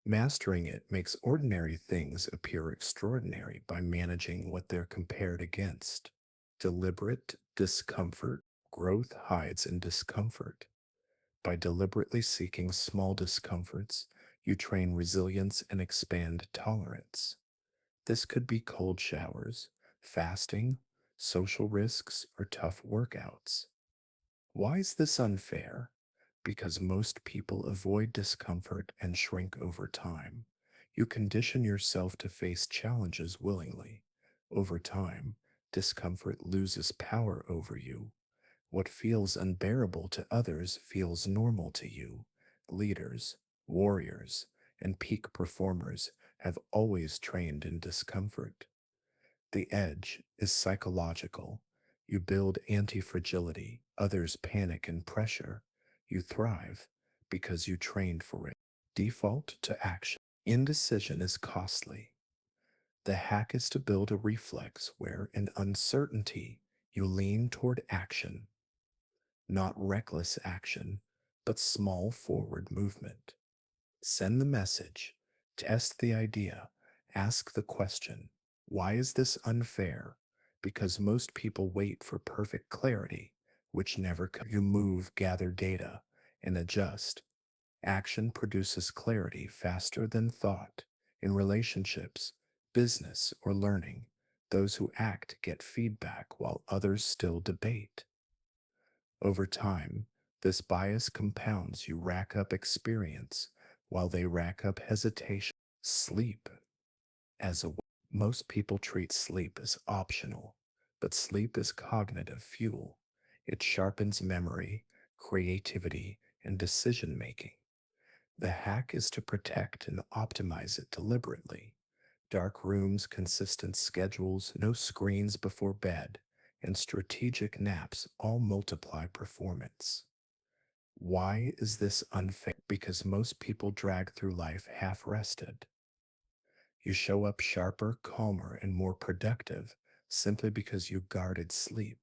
Mastering it makes ordinary things appear extraordinary by managing what they're compared against. Deliberate discomfort. Growth hides in discomfort. By deliberately seeking small discomforts, you train resilience and expand tolerance. This could be cold showers, fasting, social risks, or tough workouts. Why is this unfair? Because most people avoid discomfort and shrink over time. You condition yourself to face challenges willingly. Over time, discomfort loses power over you. What feels unbearable to others feels normal to you. Leaders, warriors, and peak performers have always trained in discomfort. The edge is psychological. You build anti fragility, others panic and pressure. You thrive because you trained for it. Default to action. Indecision is costly. The hack is to build a reflex where, in uncertainty, you lean toward action, not reckless action, but small forward movement. Send the message, test the idea, ask the question. Why is this unfair? Because most people wait for perfect clarity, which never comes. You move, gather data, and adjust. Action produces clarity faster than thought. In relationships, business, or learning, those who act get feedback while others still debate. Over time, this bias compounds. You rack up experience while they rack up hesitation. Sleep as a most people treat sleep as optional, but sleep is cognitive fuel. It sharpens memory, creativity, and decision making. The hack is to protect and optimize it deliberately. Dark rooms, consistent schedules, no screens before bed, and strategic naps all multiply performance. Why is this unfair? Because most people drag through life half rested. You show up sharper, calmer, and more productive simply because you guarded sleep.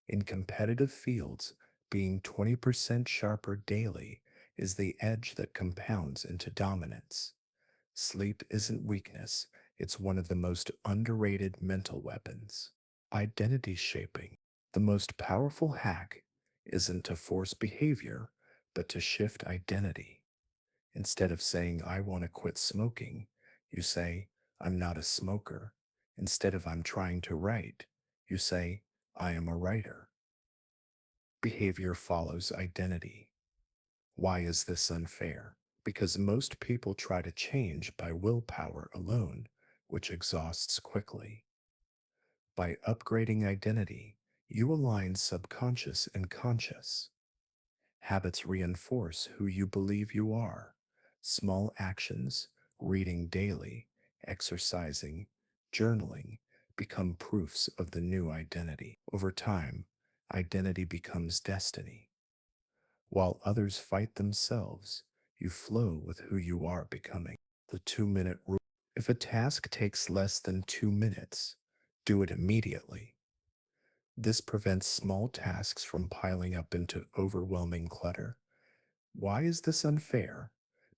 In competitive fields, being 20% sharper daily is the edge that compounds into dominance. Sleep isn't weakness, it's one of the most underrated mental weapons. Identity shaping. The most powerful hack isn't to force behavior, but to shift identity. Instead of saying, I want to quit smoking, you say, I'm not a smoker. Instead of I'm trying to write, you say, I am a writer. Behavior follows identity. Why is this unfair? Because most people try to change by willpower alone, which exhausts quickly. By upgrading identity, you align subconscious and conscious. Habits reinforce who you believe you are. Small actions, reading daily, exercising, journaling, become proofs of the new identity. Over time, identity becomes destiny. While others fight themselves, you flow with who you are becoming. The 2-minute rule. If a task takes less than 2 minutes, do it immediately. This prevents small tasks from piling up into overwhelming clutter. Why is this unfair?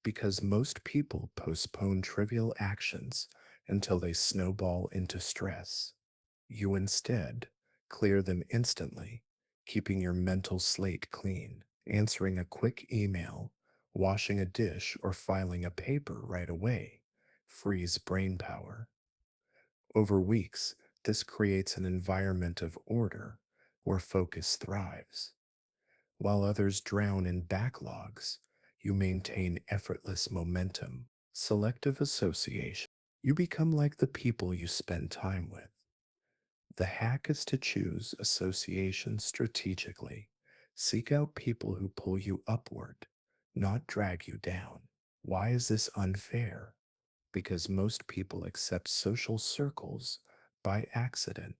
Because most people postpone trivial actions until they snowball into stress. You instead clear them instantly, keeping your mental slate clean. Answering a quick email, washing a dish, or filing a paper right away frees brain power. Over weeks, this creates an environment of order where focus thrives. While others drown in backlogs, you maintain effortless momentum. Selective association. You become like the people you spend time with. The hack is to choose association strategically. Seek out people who pull you upward, not drag you down. Why is this unfair? Because most people accept social circles by accident.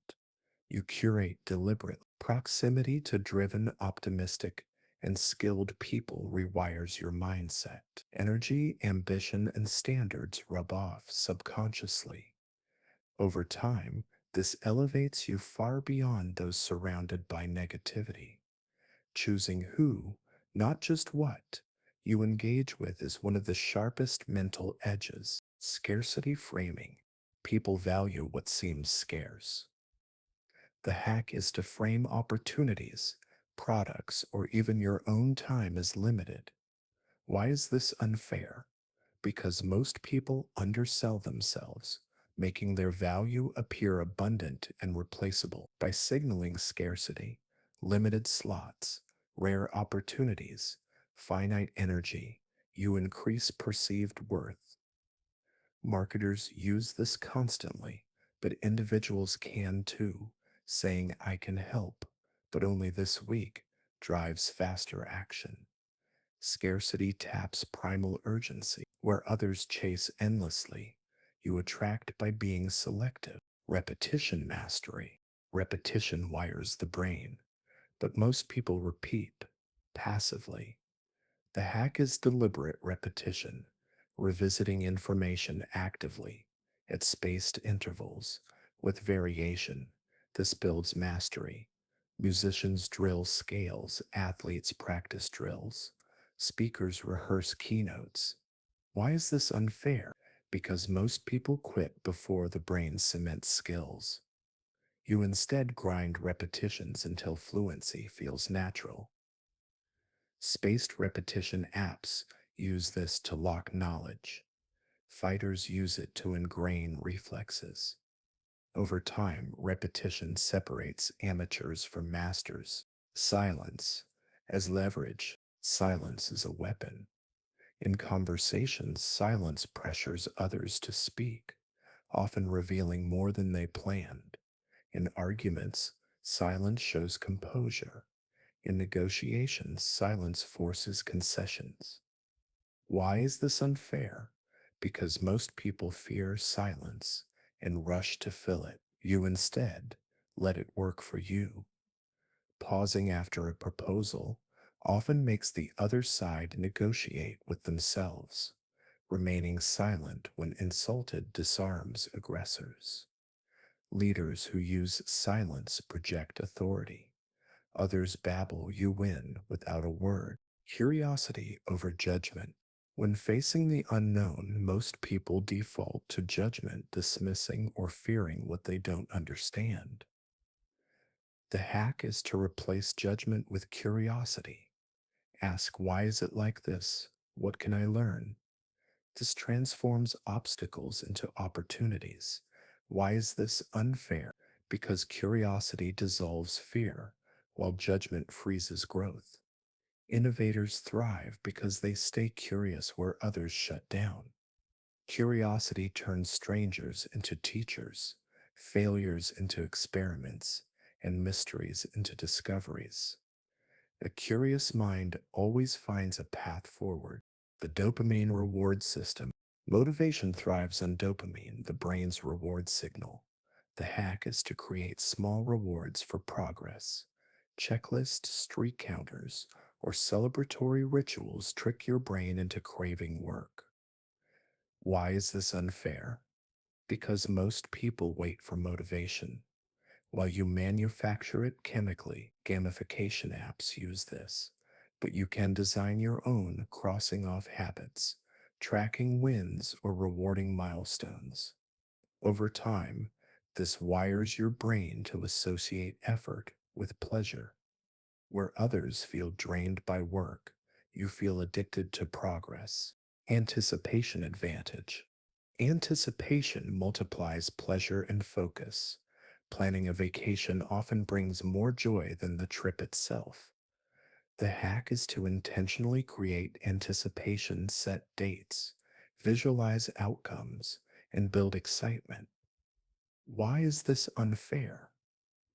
You curate deliberate proximity to driven, optimistic, and skilled people rewires your mindset. Energy, ambition, and standards rub off subconsciously. Over time, this elevates you far beyond those surrounded by negativity. Choosing who, not just what, you engage with is one of the sharpest mental edges. Scarcity framing. People value what seems scarce. The hack is to frame opportunities, products, or even your own time as limited. Why is this unfair? Because most people undersell themselves, making their value appear abundant and replaceable by signaling scarcity, limited slots, rare opportunities, finite energy. You increase perceived worth. Marketers use this constantly, but individuals can too. Saying, I can help, but only this week, drives faster action. Scarcity taps primal urgency, where others chase endlessly. You attract by being selective. Repetition mastery. Repetition wires the brain, but most people repeat passively. The hack is deliberate repetition, revisiting information actively at spaced intervals with variation. This builds mastery. Musicians drill scales, athletes practice drills, speakers rehearse keynotes. Why is this unfair? Because most people quit before the brain cements skills. You instead grind repetitions until fluency feels natural. Spaced repetition apps use this to lock knowledge. Fighters use it to ingrain reflexes. Over time, repetition separates amateurs from masters. Silence as leverage. Silence is a weapon. In conversations, silence pressures others to speak, often revealing more than they planned. In arguments, silence shows composure. In negotiations, silence forces concessions. Why is this unfair? Because most people fear silence and rush to fill it. You instead let it work for you. Pausing after a proposal often makes the other side negotiate with themselves. Remaining silent when insulted disarms aggressors. Leaders who use silence project authority. Others babble, you win without a word. Curiosity over judgment. When facing the unknown, most people default to judgment, dismissing or fearing what they don't understand. The hack is to replace judgment with curiosity. Ask, why is it like this? What can I learn? This transforms obstacles into opportunities. Why is this unfair? Because curiosity dissolves fear, while judgment freezes growth. Innovators thrive because they stay curious where others shut down. Curiosity turns strangers into teachers, failures into experiments, and mysteries into discoveries. A curious mind always finds a path forward. The dopamine reward system. Motivation thrives on dopamine, the brain's reward signal. The hack is to create small rewards for progress. Checklists, streak counters, or celebratory rituals trick your brain into craving work. Why is this unfair? Because most people wait for motivation. While you manufacture it chemically, gamification apps use this. But you can design your own crossing off habits, tracking wins, or rewarding milestones. Over time, this wires your brain to associate effort with pleasure. Where others feel drained by work, you feel addicted to progress. Anticipation advantage. Anticipation multiplies pleasure and focus. Planning a vacation often brings more joy than the trip itself. The hack is to intentionally create anticipation, set dates, visualize outcomes, and build excitement. Why is this unfair?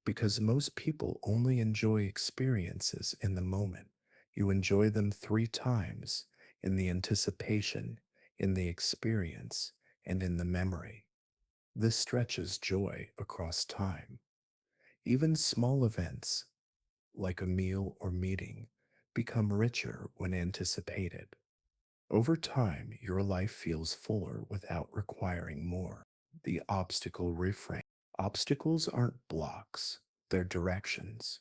Because most people only enjoy experiences in the moment. You enjoy them three times: in the anticipation, in the experience, and in the memory. This stretches joy across time. Even small events, like a meal or meeting, become richer when anticipated. Over time, your life feels fuller without requiring more. The obstacle reframe. Obstacles aren't blocks, they're directions.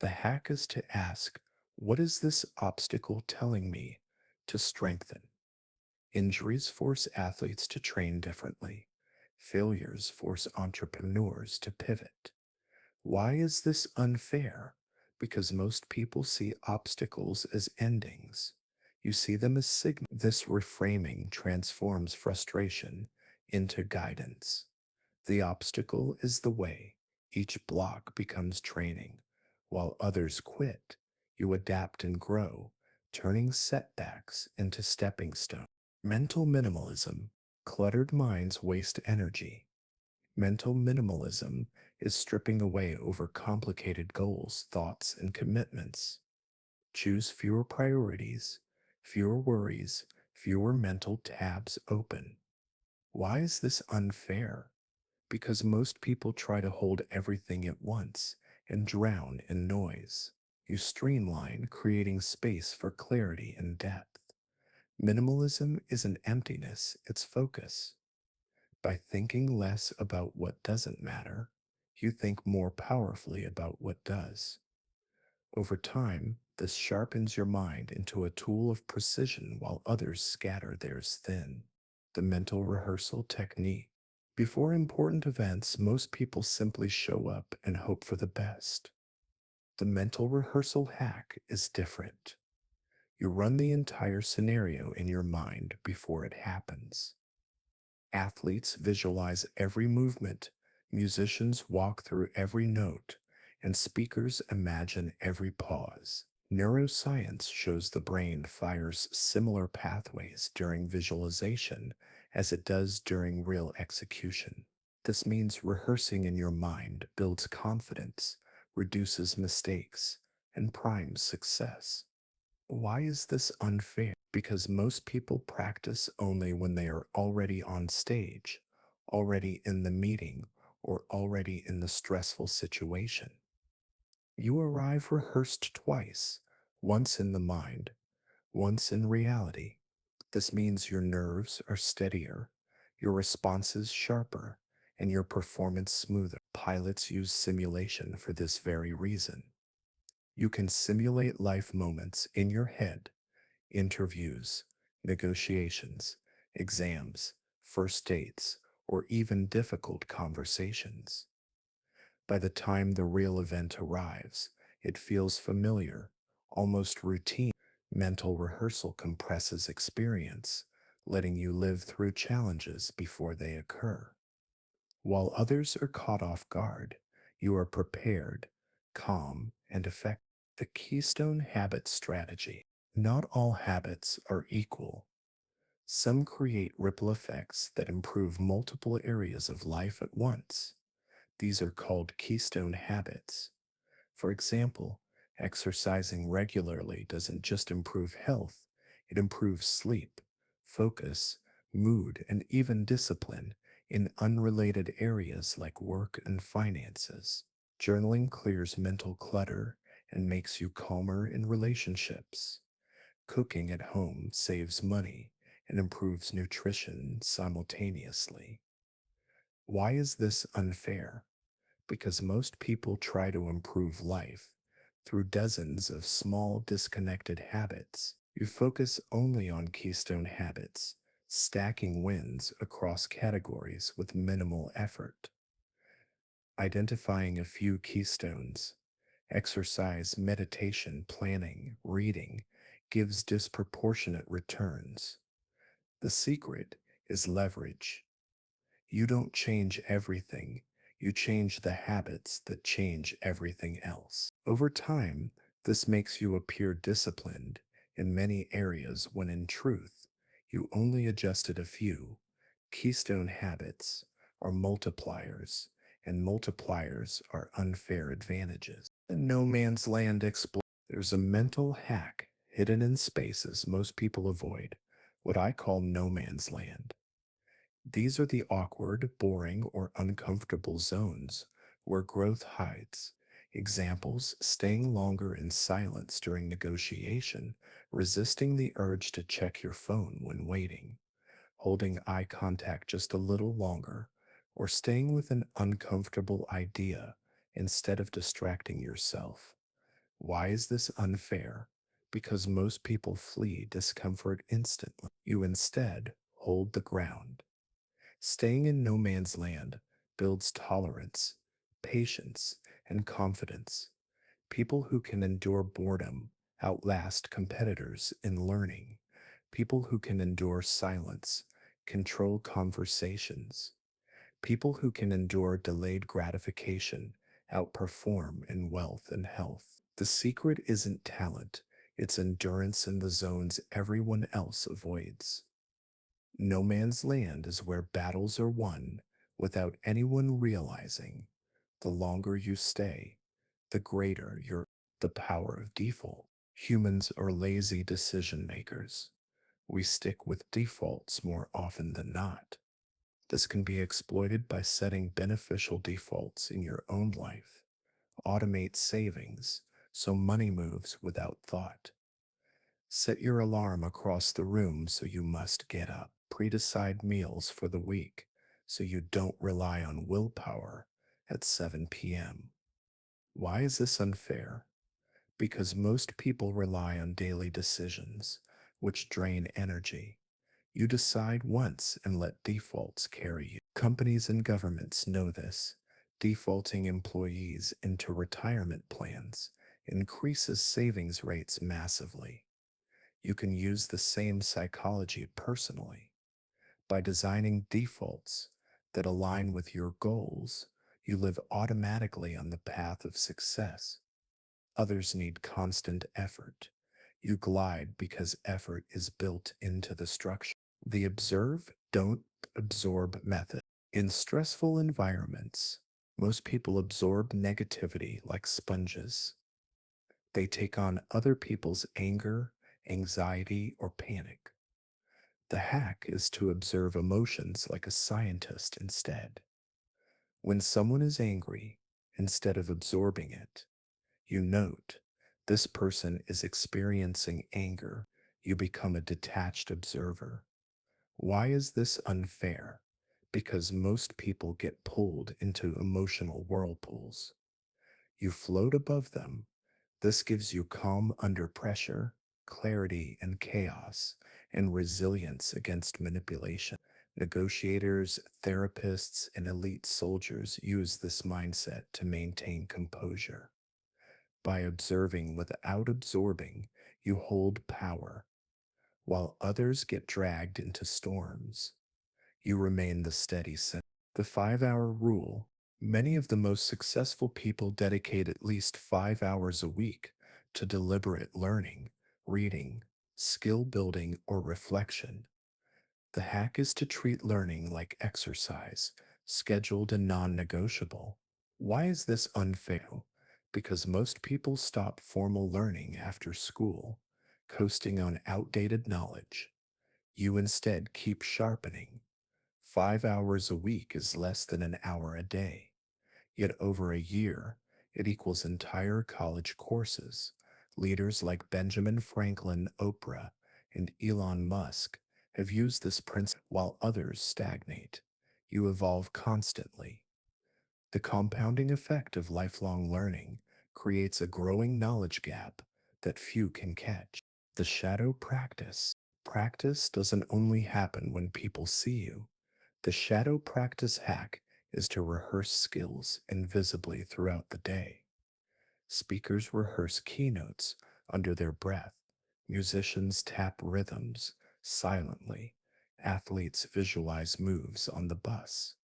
The hack is to ask, what is this obstacle telling me to strengthen? Injuries force athletes to train differently. Failures force entrepreneurs to pivot. Why is this unfair? Because most people see obstacles as endings. You see them as signals. This reframing transforms frustration into guidance. The obstacle is the way. Each block becomes training. While others quit, you adapt and grow, turning setbacks into stepping stones. Mental minimalism. Cluttered minds waste energy. Mental minimalism is stripping away overcomplicated goals, thoughts, and commitments. Choose fewer priorities, fewer worries, fewer mental tabs open. Why is this unfair? Because most people try to hold everything at once and drown in noise. You streamline, creating space for clarity and depth. Minimalism isn't emptiness, it's focus. By thinking less about what doesn't matter, you think more powerfully about what does. Over time, this sharpens your mind into a tool of precision while others scatter theirs thin. The mental rehearsal technique. Before important events, most people simply show up and hope for the best. The mental rehearsal hack is different. You run the entire scenario in your mind before it happens. Athletes visualize every movement, musicians walk through every note, and speakers imagine every pause. Neuroscience shows the brain fires similar pathways during visualization as it does during real execution. This means rehearsing in your mind builds confidence, reduces mistakes, and primes success. Why is this unfair? Because most people practice only when they are already on stage, already in the meeting, or already in the stressful situation. You arrive rehearsed twice, once in the mind, once in reality. This means your nerves are steadier, your responses sharper, and your performance smoother. Pilots use simulation for this very reason. You can simulate life moments in your head: interviews, negotiations, exams, first dates, or even difficult conversations. By the time the real event arrives, it feels familiar, almost routine. Mental rehearsal compresses experience, letting you live through challenges before they occur. While others are caught off guard, you are prepared, calm, and effect. The Keystone Habit Strategy. Not all habits are equal. Some create ripple effects that improve multiple areas of life at once. These are called keystone habits. For example, exercising regularly doesn't just improve health, it improves sleep, focus, mood, and even discipline in unrelated areas like work and finances. Journaling clears mental clutter and makes you calmer in relationships. Cooking at home saves money and improves nutrition simultaneously. Why is this unfair? Because most people try to improve life through dozens of small disconnected habits. You focus only on keystone habits, stacking wins across categories with minimal effort. Identifying a few keystones, exercise, meditation, planning, reading, gives disproportionate returns. The secret is leverage. You don't change everything, you change the habits that change everything else. Over time, this makes you appear disciplined in many areas when in truth, you only adjusted a few. Keystone habits are multipliers, and multipliers are unfair advantages. The no man's land explore. There's a mental hack hidden in spaces most people avoid, what I call no man's land. These are the awkward, boring, or uncomfortable zones where growth hides. Examples: staying longer in silence during negotiation, resisting the urge to check your phone when waiting, holding eye contact just a little longer, or staying with an uncomfortable idea instead of distracting yourself. Why is this unfair? Because most people flee discomfort instantly. You instead hold the ground. Staying in no man's land builds tolerance, patience, and confidence. People who can endure boredom outlast competitors in learning. People who can endure silence control conversations. People who can endure delayed gratification outperform in wealth and health. The secret isn't talent, it's endurance in the zones everyone else avoids. No man's land is where battles are won without anyone realizing. The longer you stay, the greater the power of default. Humans are lazy decision makers. We stick with defaults more often than not. This can be exploited by setting beneficial defaults in your own life. Automate savings so money moves without thought. Set your alarm across the room so you must get up. Pre-decide meals for the week so you don't rely on willpower at 7 p.m. Why is this unfair? Because most people rely on daily decisions, which drain energy. You decide once and let defaults carry you. Companies and governments know this. Defaulting employees into retirement plans increases savings rates massively. You can use the same psychology personally. By designing defaults that align with your goals, you live automatically on the path of success. Others need constant effort. You glide because effort is built into the structure. The observe, don't absorb method. In stressful environments, most people absorb negativity like sponges. They take on other people's anger, anxiety, or panic. The hack is to observe emotions like a scientist instead. When someone is angry, instead of absorbing it, you note this person is experiencing anger. You become a detached observer. Why is this unfair? Because most people get pulled into emotional whirlpools. You float above them. This gives you calm under pressure, clarity in chaos, and resilience against manipulation. Negotiators, therapists, and elite soldiers use this mindset to maintain composure. By observing without absorbing, you hold power. While others get dragged into storms, you remain the steady center. The 5-hour rule. Many of the most successful people dedicate at least 5 hours a week to deliberate learning, reading, skill building, or reflection. The hack is to treat learning like exercise, scheduled and non negotiable. Why is this unfair? Because most people stop formal learning after school, coasting on outdated knowledge. You instead keep sharpening. 5 hours a week is less than an hour a day. Yet over a year, it equals entire college courses. Leaders like Benjamin Franklin, Oprah, and Elon Musk have used this principle while others stagnate. You evolve constantly. The compounding effect of lifelong learning creates a growing knowledge gap that few can catch. The shadow practice. Practice doesn't only happen when people see you. The shadow practice hack is to rehearse skills invisibly throughout the day. Speakers rehearse keynotes under their breath. Musicians tap rhythms silently. Athletes visualize moves on the bus.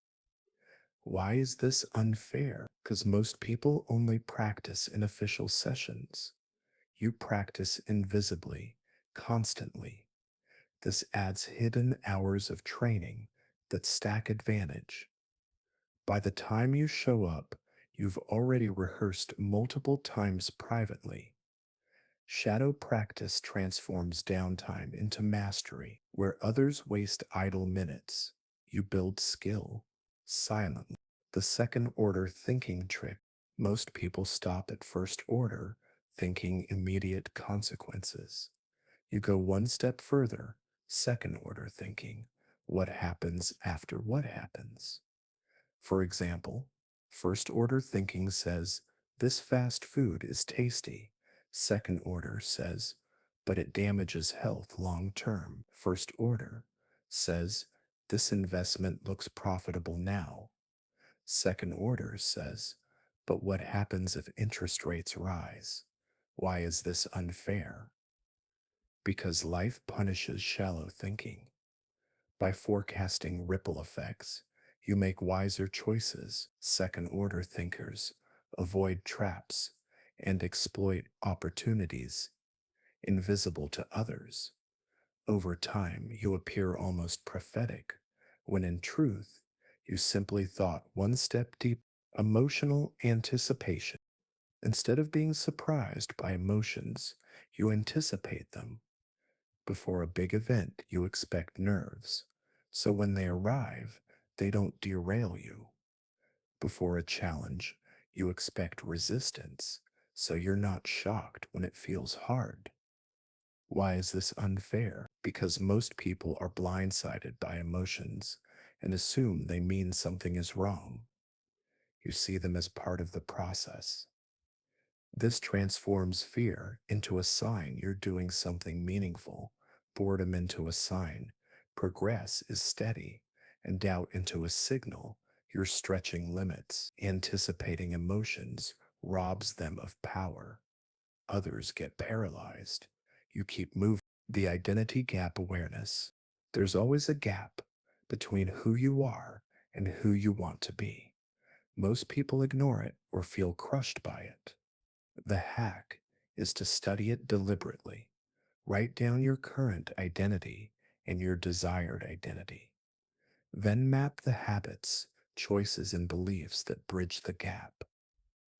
Why is this unfair? Because most people only practice in official sessions. You practice invisibly, constantly. This adds hidden hours of training that stack advantage. By the time you show up, you've already rehearsed multiple times privately. Shadow practice transforms downtime into mastery. Where others waste idle minutes, you build skill silently. The second order thinking trick. Most people stop at first order, thinking immediate consequences. You go one step further, second order thinking. What happens after what happens? For example, first order thinking says, this fast food is tasty. Second order says, but it damages health long term. First order says, this investment looks profitable now. Second order says, but what happens if interest rates rise? Why is this unfair? Because life punishes shallow thinking. By forecasting ripple effects, you make wiser choices. Second order thinkers avoid traps and exploit opportunities invisible to others. Over time, you appear almost prophetic, when in truth, you simply thought one step deep. Emotional anticipation. Instead of being surprised by emotions, you anticipate them. Before a big event, you expect nerves. So when they arrive, they don't derail you. Before a challenge, you expect resistance. So you're not shocked when it feels hard. Why is this unfair? Because most people are blindsided by emotions and assume they mean something is wrong. You see them as part of the process. This transforms fear into a sign you're doing something meaningful, boredom into a sign, progress is steady, and doubt into a signal you're stretching limits. Anticipating emotions robs them of power. Others get paralyzed. You keep moving. The identity gap awareness. There's always a gap between who you are and who you want to be. Most people ignore it or feel crushed by it. The hack is to study it deliberately. Write down your current identity and your desired identity. Then map the habits, choices, and beliefs that bridge the gap.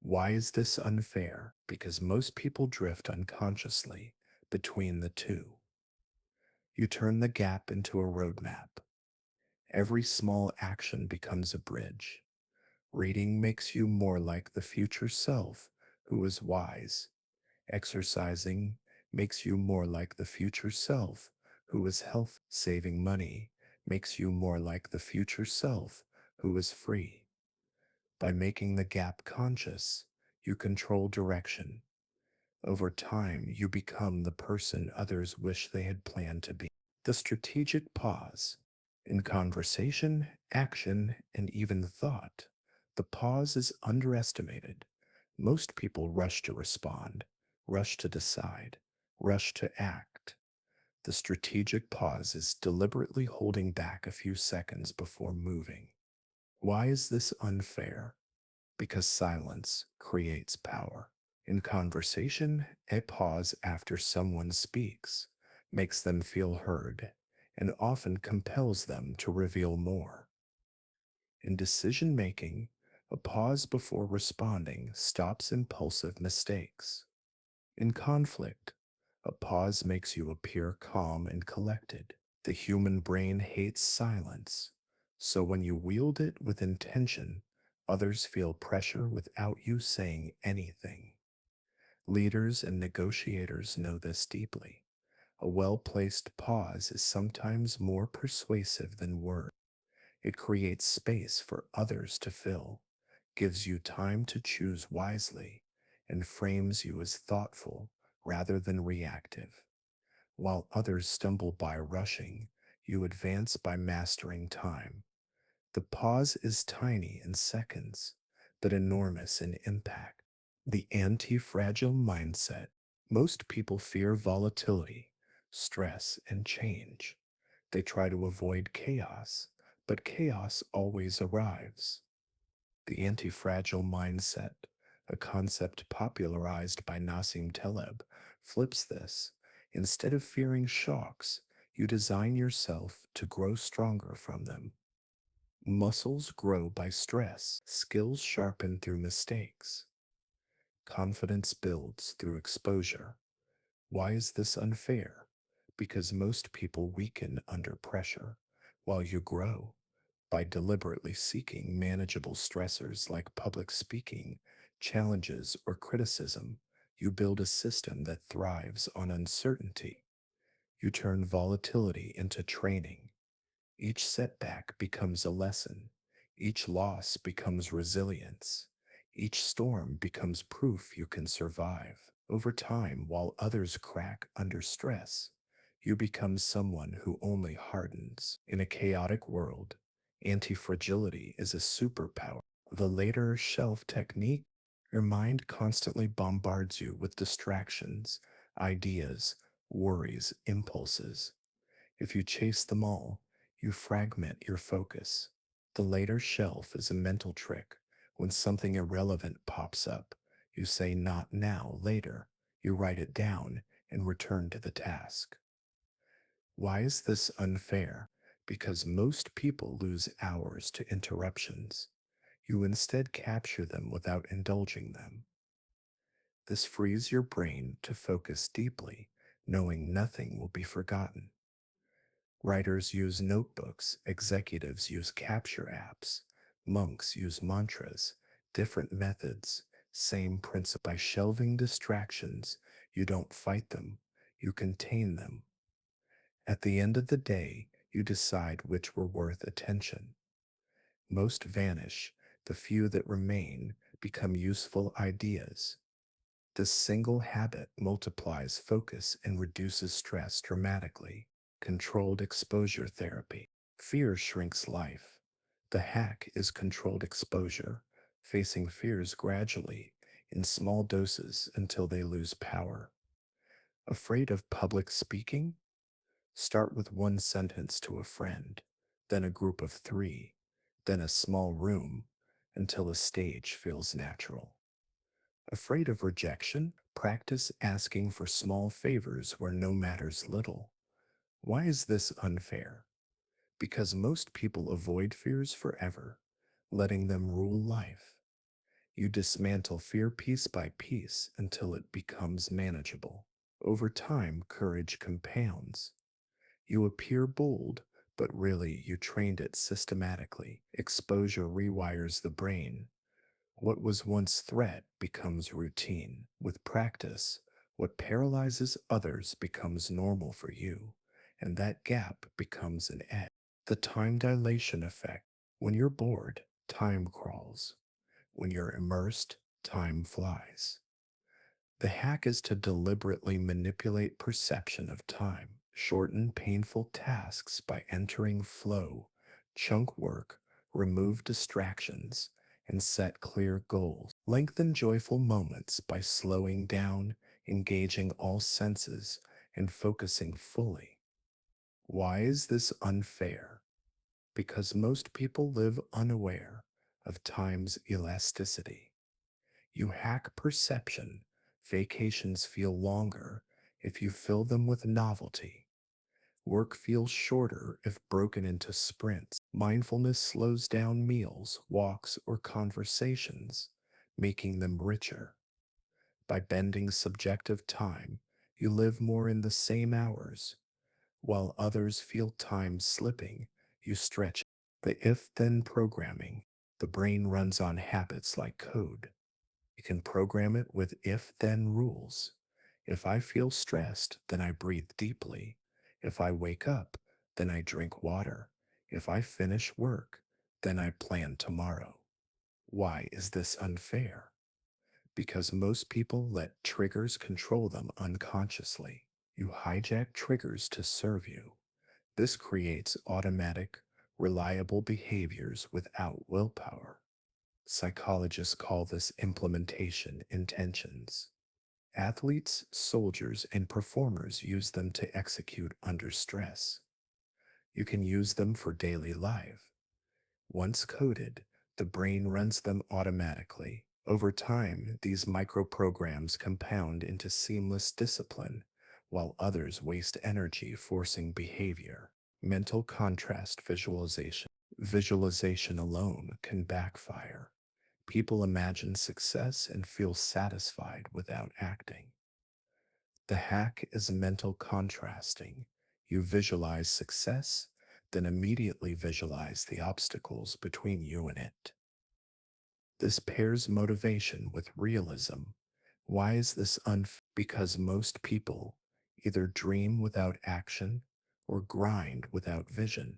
Why is this unfair? Because most people drift unconsciously between the two. You turn the gap into a roadmap. Every small action becomes a bridge. Reading makes you more like the future self who is wise. Exercising makes you more like the future self who is healthy. Saving money makes you more like the future self who is free. By making the gap conscious, you control direction. Over time, you become the person others wish they had planned to be. The strategic pause in conversation, action, and even thought. The pause is underestimated. Most people rush to respond, rush to decide, rush to act. The strategic pause is deliberately holding back a few seconds before moving. Why is this unfair? Because silence creates power. In conversation, a pause after someone speaks makes them feel heard and often compels them to reveal more. In decision making, a pause before responding stops impulsive mistakes. In conflict, a pause makes you appear calm and collected. The human brain hates silence, so when you wield it with intention, others feel pressure without you saying anything. Leaders and negotiators know this deeply. A well placed pause is sometimes more persuasive than words. It creates space for others to fill, gives you time to choose wisely, and frames you as thoughtful rather than reactive. While others stumble by rushing, you advance by mastering time. The pause is tiny in seconds, but enormous in impact. The anti fragile mindset. Most people fear volatility, stress, and change. They try to avoid chaos, but chaos always arrives. The anti fragile mindset, a concept popularized by Nassim Taleb, flips this. Instead of fearing shocks, you design yourself to grow stronger from them. Muscles grow by stress, skills sharpen through mistakes, confidence builds through exposure. Why is this unfair? Because most people weaken under pressure, while you grow by deliberately seeking manageable stressors like public speaking, challenges, or criticism. You build a system that thrives on uncertainty. You turn volatility into training. Each setback becomes a lesson. Each loss becomes resilience. Each storm becomes proof you can survive. Over time, while others crack under stress, you become someone who only hardens. In a chaotic world, anti fragility is a superpower. The later shelf technique, your mind constantly bombards you with distractions, ideas, worries, impulses. If you chase them all, you fragment your focus. The later shelf is a mental trick. When something irrelevant pops up, you say not now, later. You write it down and return to the task. Why is this unfair? Because most people lose hours to interruptions. You instead capture them without indulging them. This frees your brain to focus deeply, knowing nothing will be forgotten. Writers use notebooks, executives use capture apps, monks use mantras, different methods, same principle. By shelving distractions, you don't fight them, you contain them. At the end of the day, you decide which were worth attention. Most vanish, the few that remain become useful ideas. This single habit multiplies focus and reduces stress dramatically. Controlled exposure therapy. Fear shrinks life. The hack is controlled exposure, facing fears gradually in small doses until they lose power. Afraid of public speaking? Start with one sentence to a friend, then a group of three, then a small room until a stage feels natural. Afraid of rejection? Practice asking for small favors where no matters little. Why is this unfair? Because most people avoid fears forever, letting them rule life. You dismantle fear piece by piece until it becomes manageable. Over time, courage compounds. You appear bold, but really you trained it systematically. Exposure rewires the brain. What was once threat becomes routine. With practice, what paralyzes others becomes normal for you, and that gap becomes an edge. The time dilation effect. When you're bored, time crawls. When you're immersed, time flies. The hack is to deliberately manipulate perception of time, shorten painful tasks by entering flow, chunk work, remove distractions, and set clear goals. Lengthen joyful moments by slowing down, engaging all senses, and focusing fully. Why is this unfair? Because most people live unaware of time's elasticity. You hack perception. Vacations feel longer if you fill them with novelty. Work feels shorter if broken into sprints. Mindfulness slows down meals, walks, or conversations, making them richer. By bending subjective time, you live more in the same hours. While others feel time slipping, you stretch. The if then programming. The brain runs on habits like code. You can program it with if then rules. If I feel stressed, then I breathe deeply. If I wake up, then I drink water. If I finish work, then I plan tomorrow. Why is this unfair? Because most people let triggers control them unconsciously. You hijack triggers to serve you. This creates automatic, reliable behaviors without willpower. Psychologists call this implementation intentions. Athletes, soldiers, and performers use them to execute under stress. You can use them for daily life. Once coded, the brain runs them automatically. Over time, these microprograms compound into seamless discipline, while others waste energy forcing behavior. Mental contrast visualization. Visualization alone can backfire. People imagine success and feel satisfied without acting. The hack is mental contrasting. You visualize success, then immediately visualize the obstacles between you and it. This pairs motivation with realism. Why is this unfair? Because most people either dream without action or grind without vision.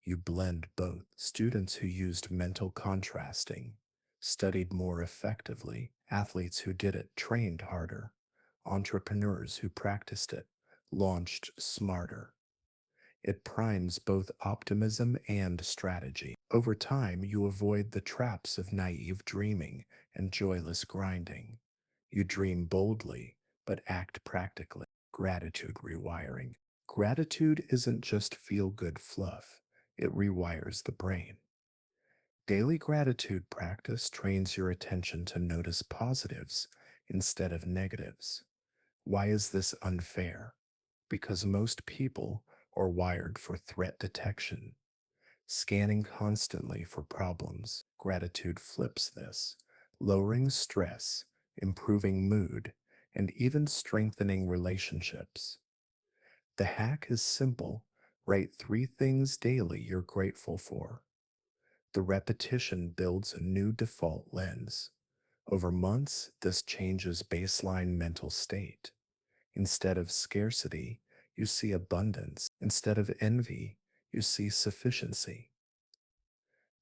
You blend both. Students who used mental contrasting studied more effectively. Athletes who did it trained harder. Entrepreneurs who practiced it launched smarter. It primes both optimism and strategy. Over time, you avoid the traps of naive dreaming and joyless grinding. You dream boldly, but act practically. Gratitude rewiring. Gratitude isn't just feel good fluff, it rewires the brain. Daily gratitude practice trains your attention to notice positives instead of negatives. Why is this unfair? Because most people are wired for threat detection, scanning constantly for problems. Gratitude flips this, lowering stress, improving mood, and even strengthening relationships. The hack is simple. Write 3 things daily you're grateful for. The repetition builds a new default lens. Over months, this changes baseline mental state. Instead of scarcity, you see abundance. Instead of envy, you see sufficiency.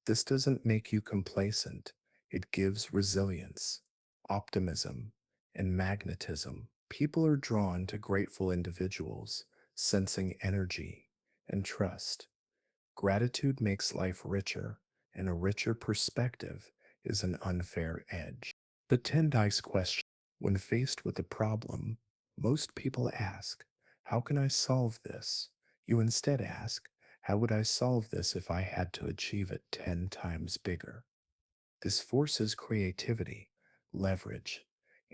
This doesn't make you complacent, it gives resilience, optimism, and magnetism. People are drawn to grateful individuals, sensing energy and trust. Gratitude makes life richer, and a richer perspective is an unfair edge. The 10 dice question. When faced with a problem, most people ask, how can I solve this? You instead ask, how would I solve this if I had to achieve it 10 times bigger? This forces creativity, leverage,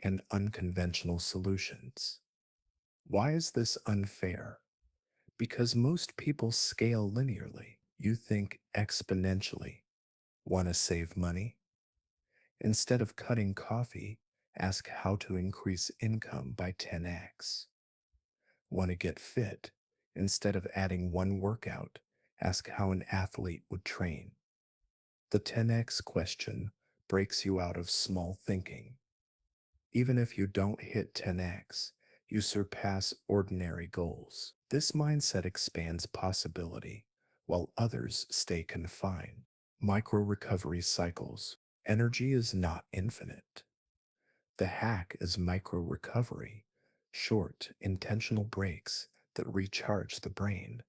and unconventional solutions. Why is this unfair? Because most people scale linearly. You think exponentially. Want to save money? Instead of cutting coffee, ask how to increase income by 10x. Want to get fit? Instead of adding one workout, ask how an athlete would train. The 10x question breaks you out of small thinking. Even if you don't hit 10x, you surpass ordinary goals. This mindset expands possibility, while others stay confined. Micro recovery cycles. Energy is not infinite. The hack is micro recovery, short, intentional breaks that recharge the brain.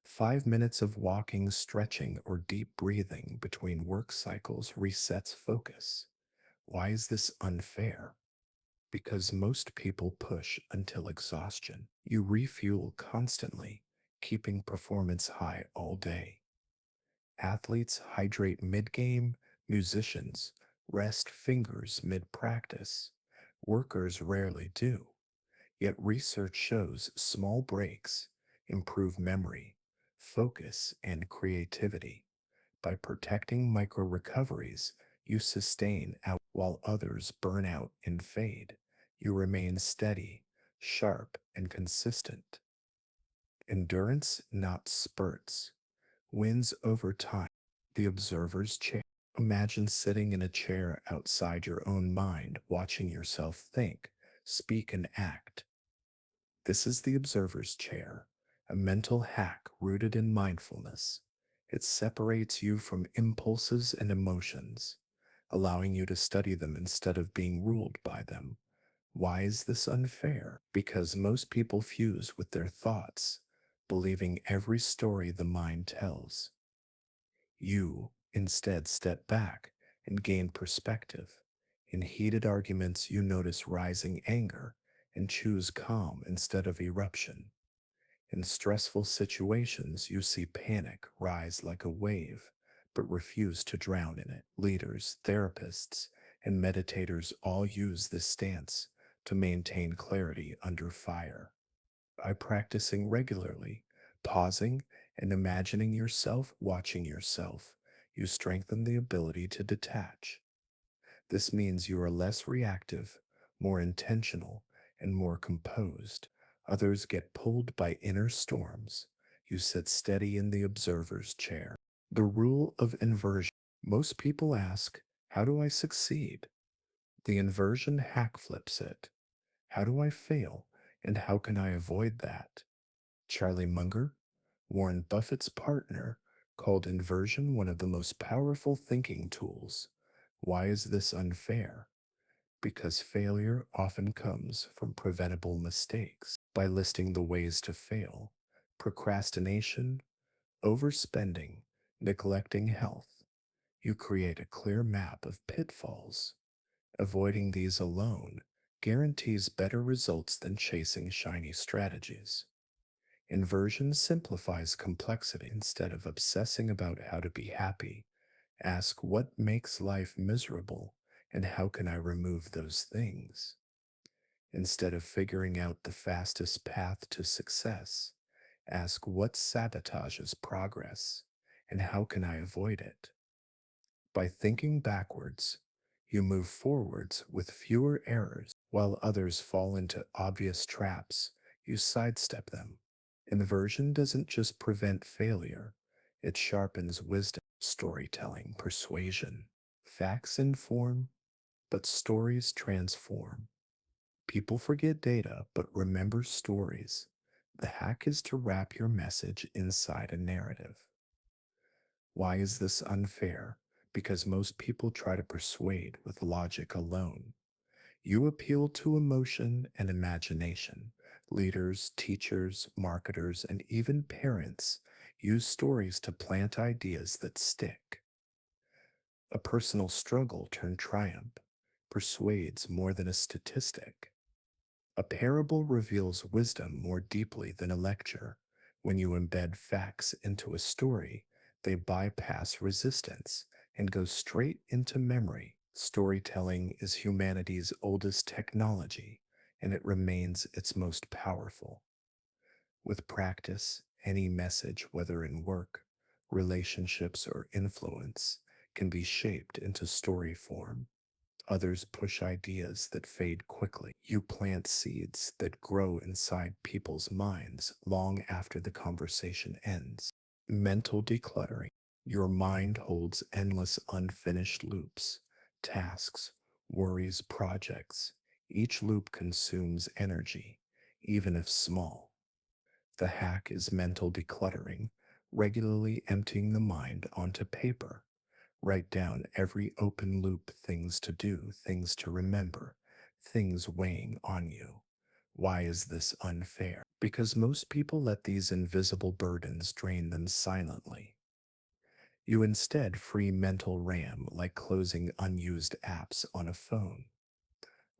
5 minutes of walking, stretching, or deep breathing between work cycles resets focus. Why is this unfair? Because most people push until exhaustion. You refuel constantly, keeping performance high all day. Athletes hydrate mid game, Musicians rest fingers mid practice. Workers rarely do. Yet research shows small breaks improve memory, focus, and creativity. By protecting micro recoveries, you sustain out while others burn out and fade. You remain steady, sharp, and consistent. Endurance, not spurts, wins over time. The observer's chair. Imagine sitting in a chair outside your own mind, watching yourself think, speak, and act. This is the observer's chair, a mental hack rooted in mindfulness. It separates you from impulses and emotions, allowing you to study them instead of being ruled by them. Why is this unfair? Because most people fuse with their thoughts, believing every story the mind tells. You instead step back and gain perspective. In heated arguments, you notice rising anger and choose calm instead of eruption. In stressful situations, you see panic rise like a wave, but refuse to drown in it. Leaders, therapists, and meditators all use this stance to maintain clarity under fire. By practicing regularly, pausing, and imagining yourself watching yourself, you strengthen the ability to detach. This means you are less reactive, more intentional, and more composed. Others get pulled by inner storms. You sit steady in the observer's chair. The rule of inversion. Most people ask, how do I succeed? The inversion hack flips it. How do I fail? And how can I avoid that? Charlie Munger, Warren Buffett's partner, called inversion one of the most powerful thinking tools. Why is this unfair? Because failure often comes from preventable mistakes. By listing the ways to fail, procrastination, overspending, neglecting health, you create a clear map of pitfalls. Avoiding these alone guarantees better results than chasing shiny strategies. Inversion simplifies complexity. Instead of obsessing about how to be happy, ask what makes life miserable and how can I remove those things? Instead of figuring out the fastest path to success, ask what sabotages progress and how can I avoid it? By thinking backwards, you move forwards with fewer errors. While others fall into obvious traps, you sidestep them. Inversion doesn't just prevent failure, it sharpens wisdom, storytelling, persuasion. Facts inform, but stories transform. People forget data, but remember stories. The hack is to wrap your message inside a narrative. Why is this unfair? Because most people try to persuade with logic alone. You appeal to emotion and imagination. Leaders, teachers, marketers, and even parents use stories to plant ideas that stick. A personal struggle turned triumph persuades more than a statistic. A parable reveals wisdom more deeply than a lecture. When you embed facts into a story, they bypass resistance and go straight into memory. Storytelling is humanity's oldest technology, and it remains its most powerful. With practice, any message, whether in work, relationships, or influence, can be shaped into story form. Others push ideas that fade quickly. You plant seeds that grow inside people's minds long after the conversation ends. Mental decluttering. Your mind holds endless unfinished loops, tasks, worries, projects. Each loop consumes energy, even if small. The hack is mental decluttering, regularly emptying the mind onto paper. Write down every open loop things to do, things to remember, things weighing on you. Why is this unfair? Because most people let these invisible burdens drain them silently. You instead free mental RAM like closing unused apps on a phone.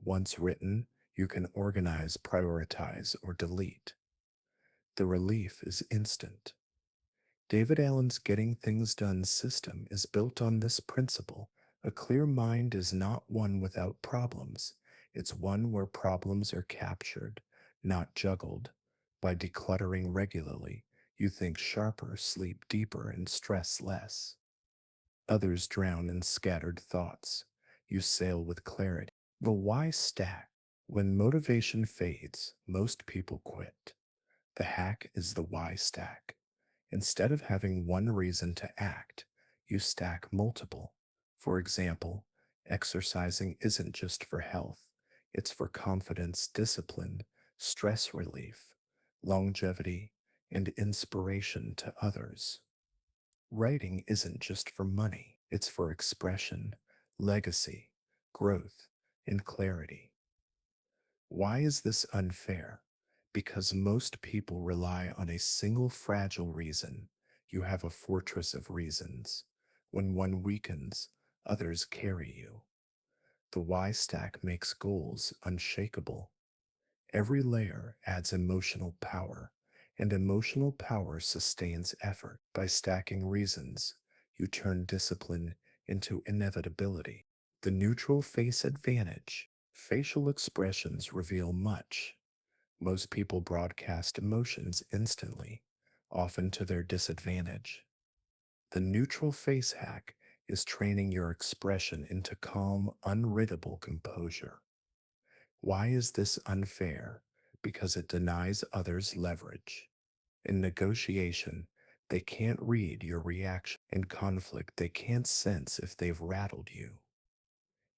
Once written, you can organize, prioritize, or delete. The relief is instant. David Allen's Getting Things Done system is built on this principle. A clear mind is not one without problems. It's one where problems are captured, not juggled. By decluttering regularly, you think sharper, sleep deeper, and stress less. Others drown in scattered thoughts. You sail with clarity. The why stack. When motivation fades, most people quit. The hack is the why stack. Instead of having one reason to act, you stack multiple. For example, exercising isn't just for health, it's for confidence, discipline, stress relief, longevity, and inspiration to others. Writing isn't just for money, it's for expression, legacy, growth, and clarity. Why is this unfair? Because most people rely on a single fragile reason. You have a fortress of reasons. When one weakens, others carry you. The Y stack makes goals unshakable. Every layer adds emotional power, and emotional power sustains effort. By stacking reasons, you turn discipline into inevitability. The neutral face advantage. Facial expressions reveal much. Most people broadcast emotions instantly, often to their disadvantage. The neutral face hack is training your expression into calm, unreadable composure. Why is this unfair? Because it denies others leverage. In negotiation, they can't read your reaction. In conflict, they can't sense if they've rattled you.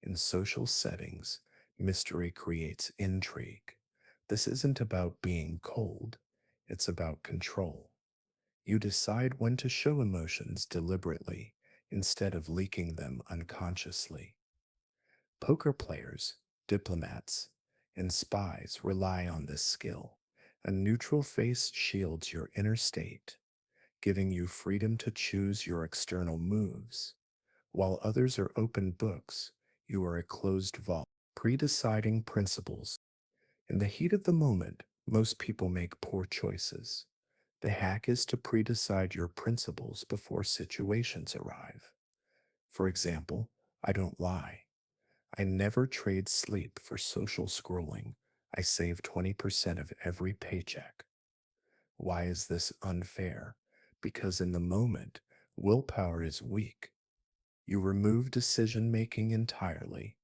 In social settings, mystery creates intrigue. This isn't about being cold, it's about control. You decide when to show emotions deliberately instead of leaking them unconsciously. Poker players, diplomats, and spies rely on this skill. A neutral face shields your inner state, giving you freedom to choose your external moves. While others are open books, you are a closed vault. Predeciding principles. In the heat of the moment, most people make poor choices. The hack is to predecide your principles before situations arrive. For example, I don't lie. I never trade sleep for social scrolling. I save 20% of every paycheck. Why is this unfair? Because in the moment, willpower is weak. You remove decision making entirely.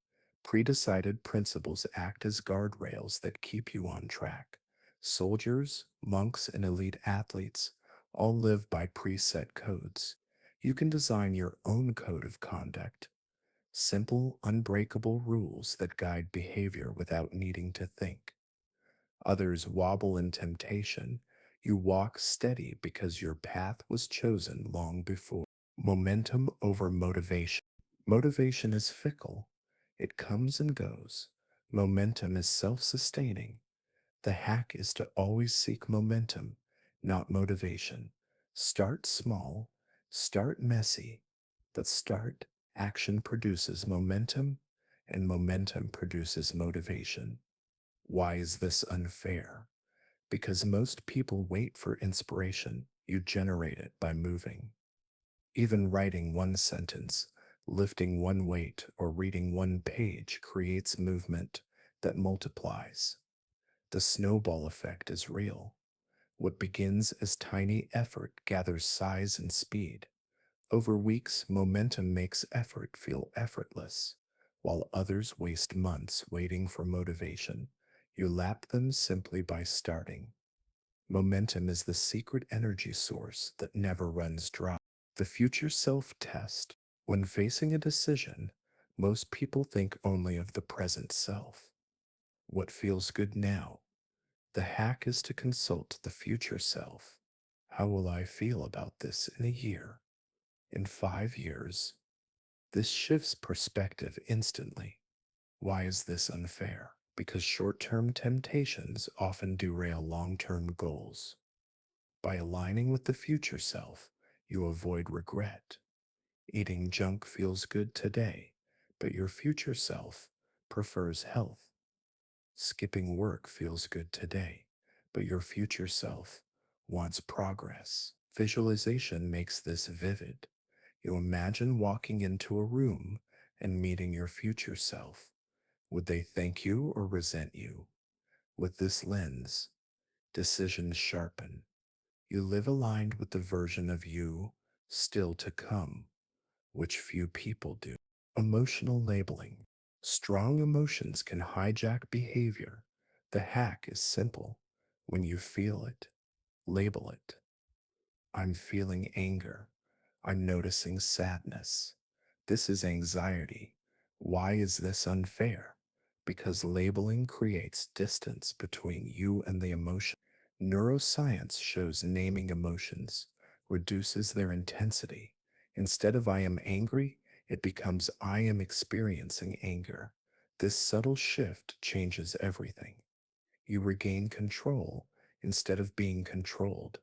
Predecided principles act as guardrails that keep you on track. Soldiers, monks, and elite athletes all live by preset codes. You can design your own code of conduct. Simple, unbreakable rules that guide behavior without needing to think. Others wobble in temptation. You walk steady because your path was chosen long before. Momentum over motivation. Motivation is fickle, it comes and goes. Momentum is self sustaining. The hack is to always seek momentum, not motivation. Start small, start messy. The start action produces momentum, and momentum produces motivation. Why is this unfair? Because most people wait for inspiration. You generate it by moving. Even writing one sentence, lifting one weight, or reading one page creates movement that multiplies. The snowball effect is real. What begins as tiny effort gathers size and speed. Over weeks, momentum makes effort feel effortless, while others waste months waiting for motivation. You lap them simply by starting. Momentum is the secret energy source that never runs dry. The future self test. When facing a decision, most people think only of the present self. What feels good now? The hack is to consult the future self. How will I feel about this in a year? In 5 years? This shifts perspective instantly. Why is this unfair? Because short term temptations often derail long term goals. By aligning with the future self, you avoid regret. Eating junk feels good today, but your future self prefers health. Skipping work feels good today, but your future self wants progress. Visualization makes this vivid. You imagine walking into a room and meeting your future self. Would they thank you or resent you? With this lens, decisions sharpen. You live aligned with the version of you still to come, which few people do. Emotional labeling. Strong emotions can hijack behavior. The hack is simple. When you feel it, label it. I'm feeling anger. I'm noticing sadness. This is anxiety. Why is this unfair? Because labeling creates distance between you and the emotion. Neuroscience shows naming emotions reduces their intensity. Instead of I am angry, it becomes I am experiencing anger. This subtle shift changes everything. You regain control instead of being controlled.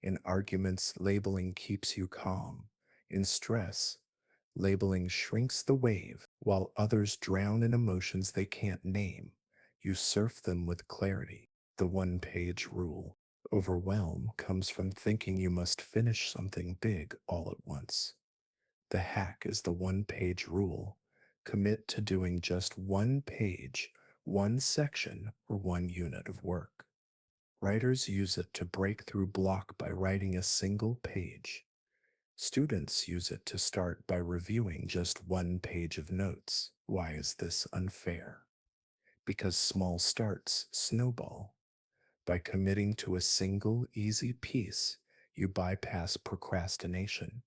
In arguments, labeling keeps you calm. In stress, labeling shrinks the wave, while others drown in emotions they can't name. You surf them with clarity. The one page rule. Overwhelm comes from thinking you must finish something big all at once. The hack is the one page rule. Commit to doing just one page, one section, or one unit of work. Writers use it to break through block by writing a single page. Students use it to start by reviewing just one page of notes. Why is this unfair? Because small starts snowball. By committing to a single easy piece, you bypass procrastination.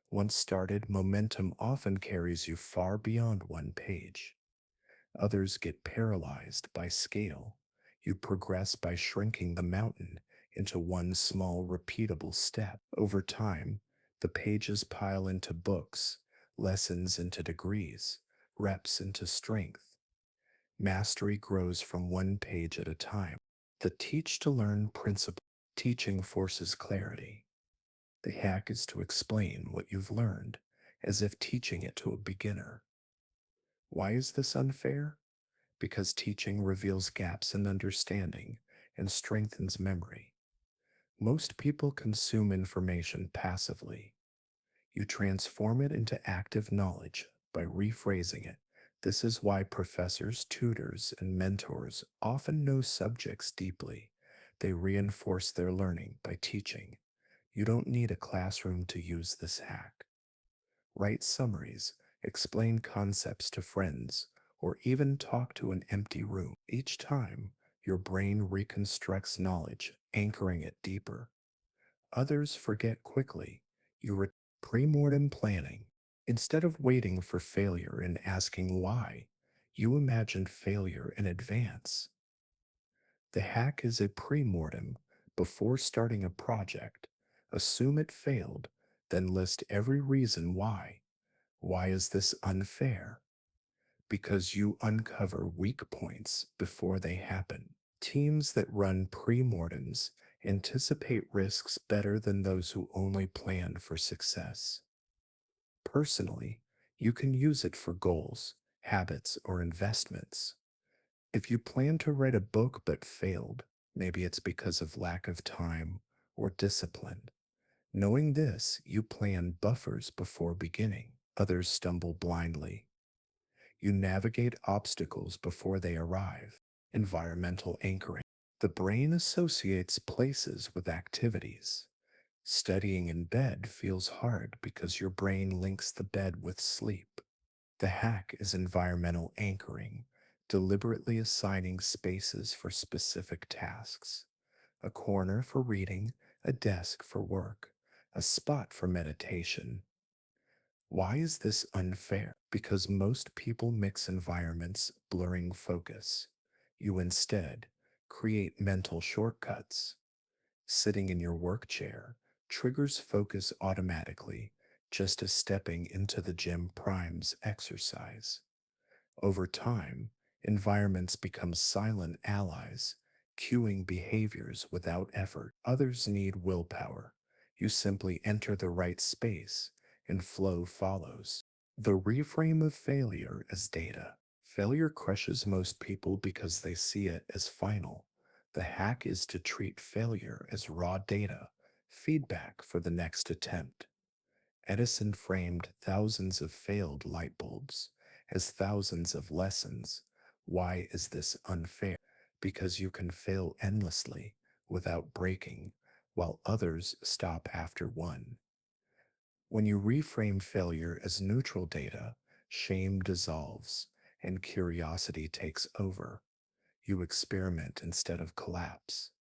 Once started, momentum often carries you far beyond one page. Others get paralyzed by scale. You progress by shrinking the mountain into one small, repeatable step. Over time, the pages pile into books, lessons into degrees, reps into strength. Mastery grows from one page at a time. The teach to learn principle. Teaching forces clarity. The hack is to explain what you've learned as if teaching it to a beginner. Why is this unfair? Because teaching reveals gaps in understanding and strengthens memory. Most people consume information passively. You transform it into active knowledge by rephrasing it. This is why professors, tutors, and mentors often know subjects deeply. They reinforce their learning by teaching. You don't need a classroom to use this hack. Write summaries, explain concepts to friends, or even talk to an empty room. Each time, your brain reconstructs knowledge, anchoring it deeper. Others forget quickly. Premortem planning. Instead of waiting for failure and asking why, you imagine failure in advance. The hack is a premortem before starting a project. Assume it failed, then list every reason why. Why is this unfair? Because you uncover weak points before they happen. Teams that run premortems anticipate risks better than those who only plan for success. Personally, you can use it for goals, habits, or investments. If you plan to write a book but failed, maybe it's because of lack of time or discipline. Knowing this, you plan buffers before beginning. Others stumble blindly. You navigate obstacles before they arrive. Environmental anchoring. The brain associates places with activities. Studying in bed feels hard because your brain links the bed with sleep. The hack is environmental anchoring, deliberately assigning spaces for specific tasks. A corner for reading, a desk for work, a spot for meditation. Why is this unfair? Because most people mix environments, blurring focus. You instead create mental shortcuts. Sitting in your work chair triggers focus automatically, just as stepping into the gym primes exercise. Over time, environments become silent allies, cueing behaviors without effort. Others need willpower. You simply enter the right space, and flow follows. The reframe of failure as data. Failure crushes most people because they see it as final. The hack is to treat failure as raw data, feedback for the next attempt. Edison framed thousands of failed light bulbs as thousands of lessons. Why is this unfair? Because you can fail endlessly without breaking, while others stop after one. When you reframe failure as neutral data, shame dissolves and curiosity takes over. You experiment instead of collapse.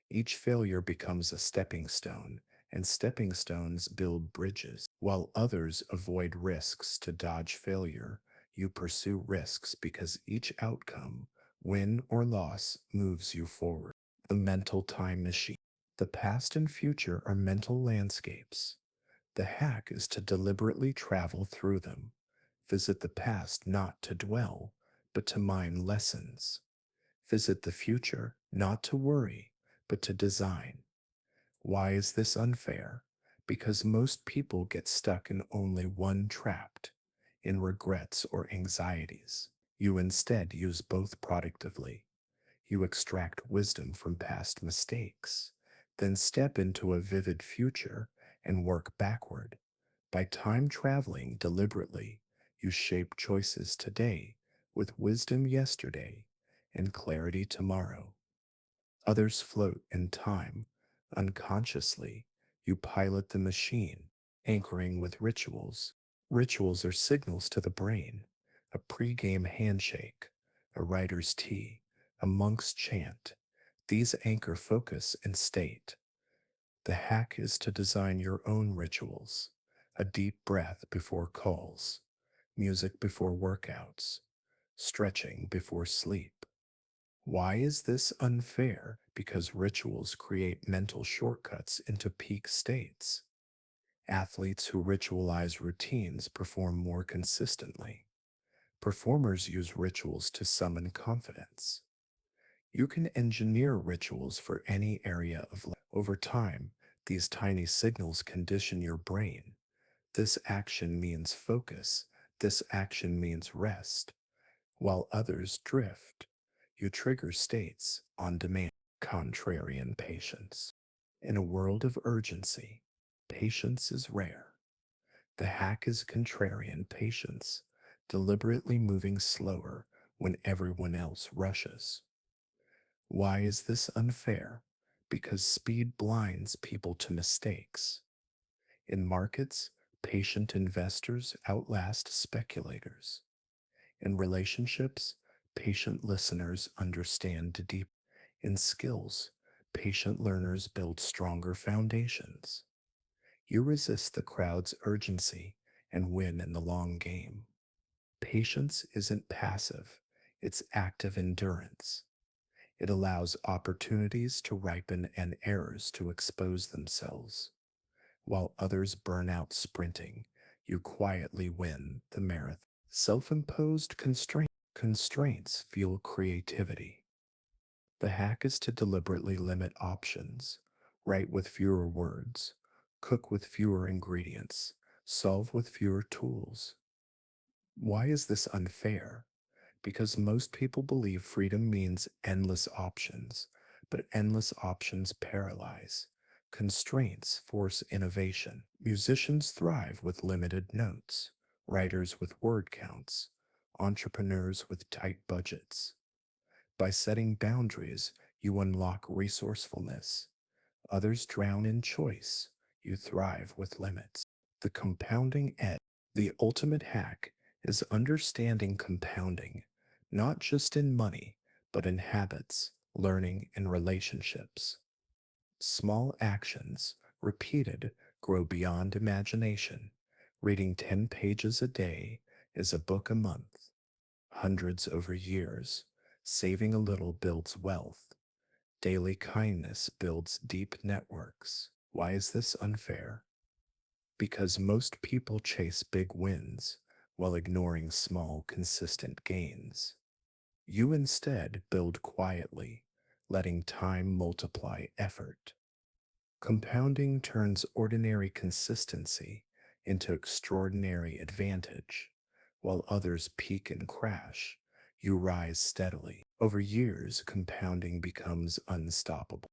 Each failure becomes a stepping stone, and stepping stones build bridges. While others avoid risks to dodge failure, you pursue risks because each outcome, win or loss, moves you forward. The mental time machine. The past and future are mental landscapes. The hack is to deliberately travel through them. Visit the past not to dwell, but to mine lessons. Visit the future not to worry, but to design. Why is this unfair? Because most people get stuck in only one trapped, in regrets or anxieties. You instead use both productively. You extract wisdom from past mistakes, then step into a vivid future and work backward. By time traveling deliberately, you shape choices today with wisdom yesterday and clarity tomorrow. Others float in time. Unconsciously, you pilot the machine, anchoring with rituals. Rituals are signals to the brain: a pregame handshake, a writer's tea, a monk's chant. These anchor focus and state. The hack is to design your own rituals: a deep breath before calls, music before workouts, stretching before sleep. Why is this unfair? Because rituals create mental shortcuts into peak states. Athletes who ritualize routines perform more consistently. Performers use rituals to summon confidence. You can engineer rituals for any area of life. Over time, these tiny signals condition your brain. This action means focus. This action means rest. While others drift, you trigger states on demand. Contrarian patience. In a world of urgency, patience is rare. The hack is contrarian patience, deliberately moving slower when everyone else rushes. Why is this unfair? Because speed blinds people to mistakes. In markets, patient investors outlast speculators. In relationships, patient listeners understand deep. In skills, patient learners build stronger foundations. You resist the crowd's urgency and win in the long game. Patience isn't passive, it's active endurance. It allows opportunities to ripen and errors to expose themselves. While others burn out sprinting, you quietly win the marathon. Self imposed constraints fuel creativity. The hack is to deliberately limit options, write with fewer words, cook with fewer ingredients, solve with fewer tools. Why is this unfair? Because most people believe freedom means endless options, but endless options paralyze. Constraints force innovation. Musicians thrive with limited notes, writers with word counts, entrepreneurs with tight budgets. By setting boundaries, you unlock resourcefulness. Others drown in choice. You thrive with limits. The compounding edge. The ultimate hack is understanding compounding, not just in money, but in habits, learning, and relationships. Small actions, repeated, grow beyond imagination. Reading 10 pages a day is a book a month. Hundreds over years. Saving a little builds wealth. Daily kindness builds deep networks. Why is this unfair? Because most people chase big wins while ignoring small, consistent gains. You instead build quietly, letting time multiply effort. Compounding turns ordinary consistency into extraordinary advantage. While others peak and crash, you rise steadily. Over years, compounding becomes unstoppable.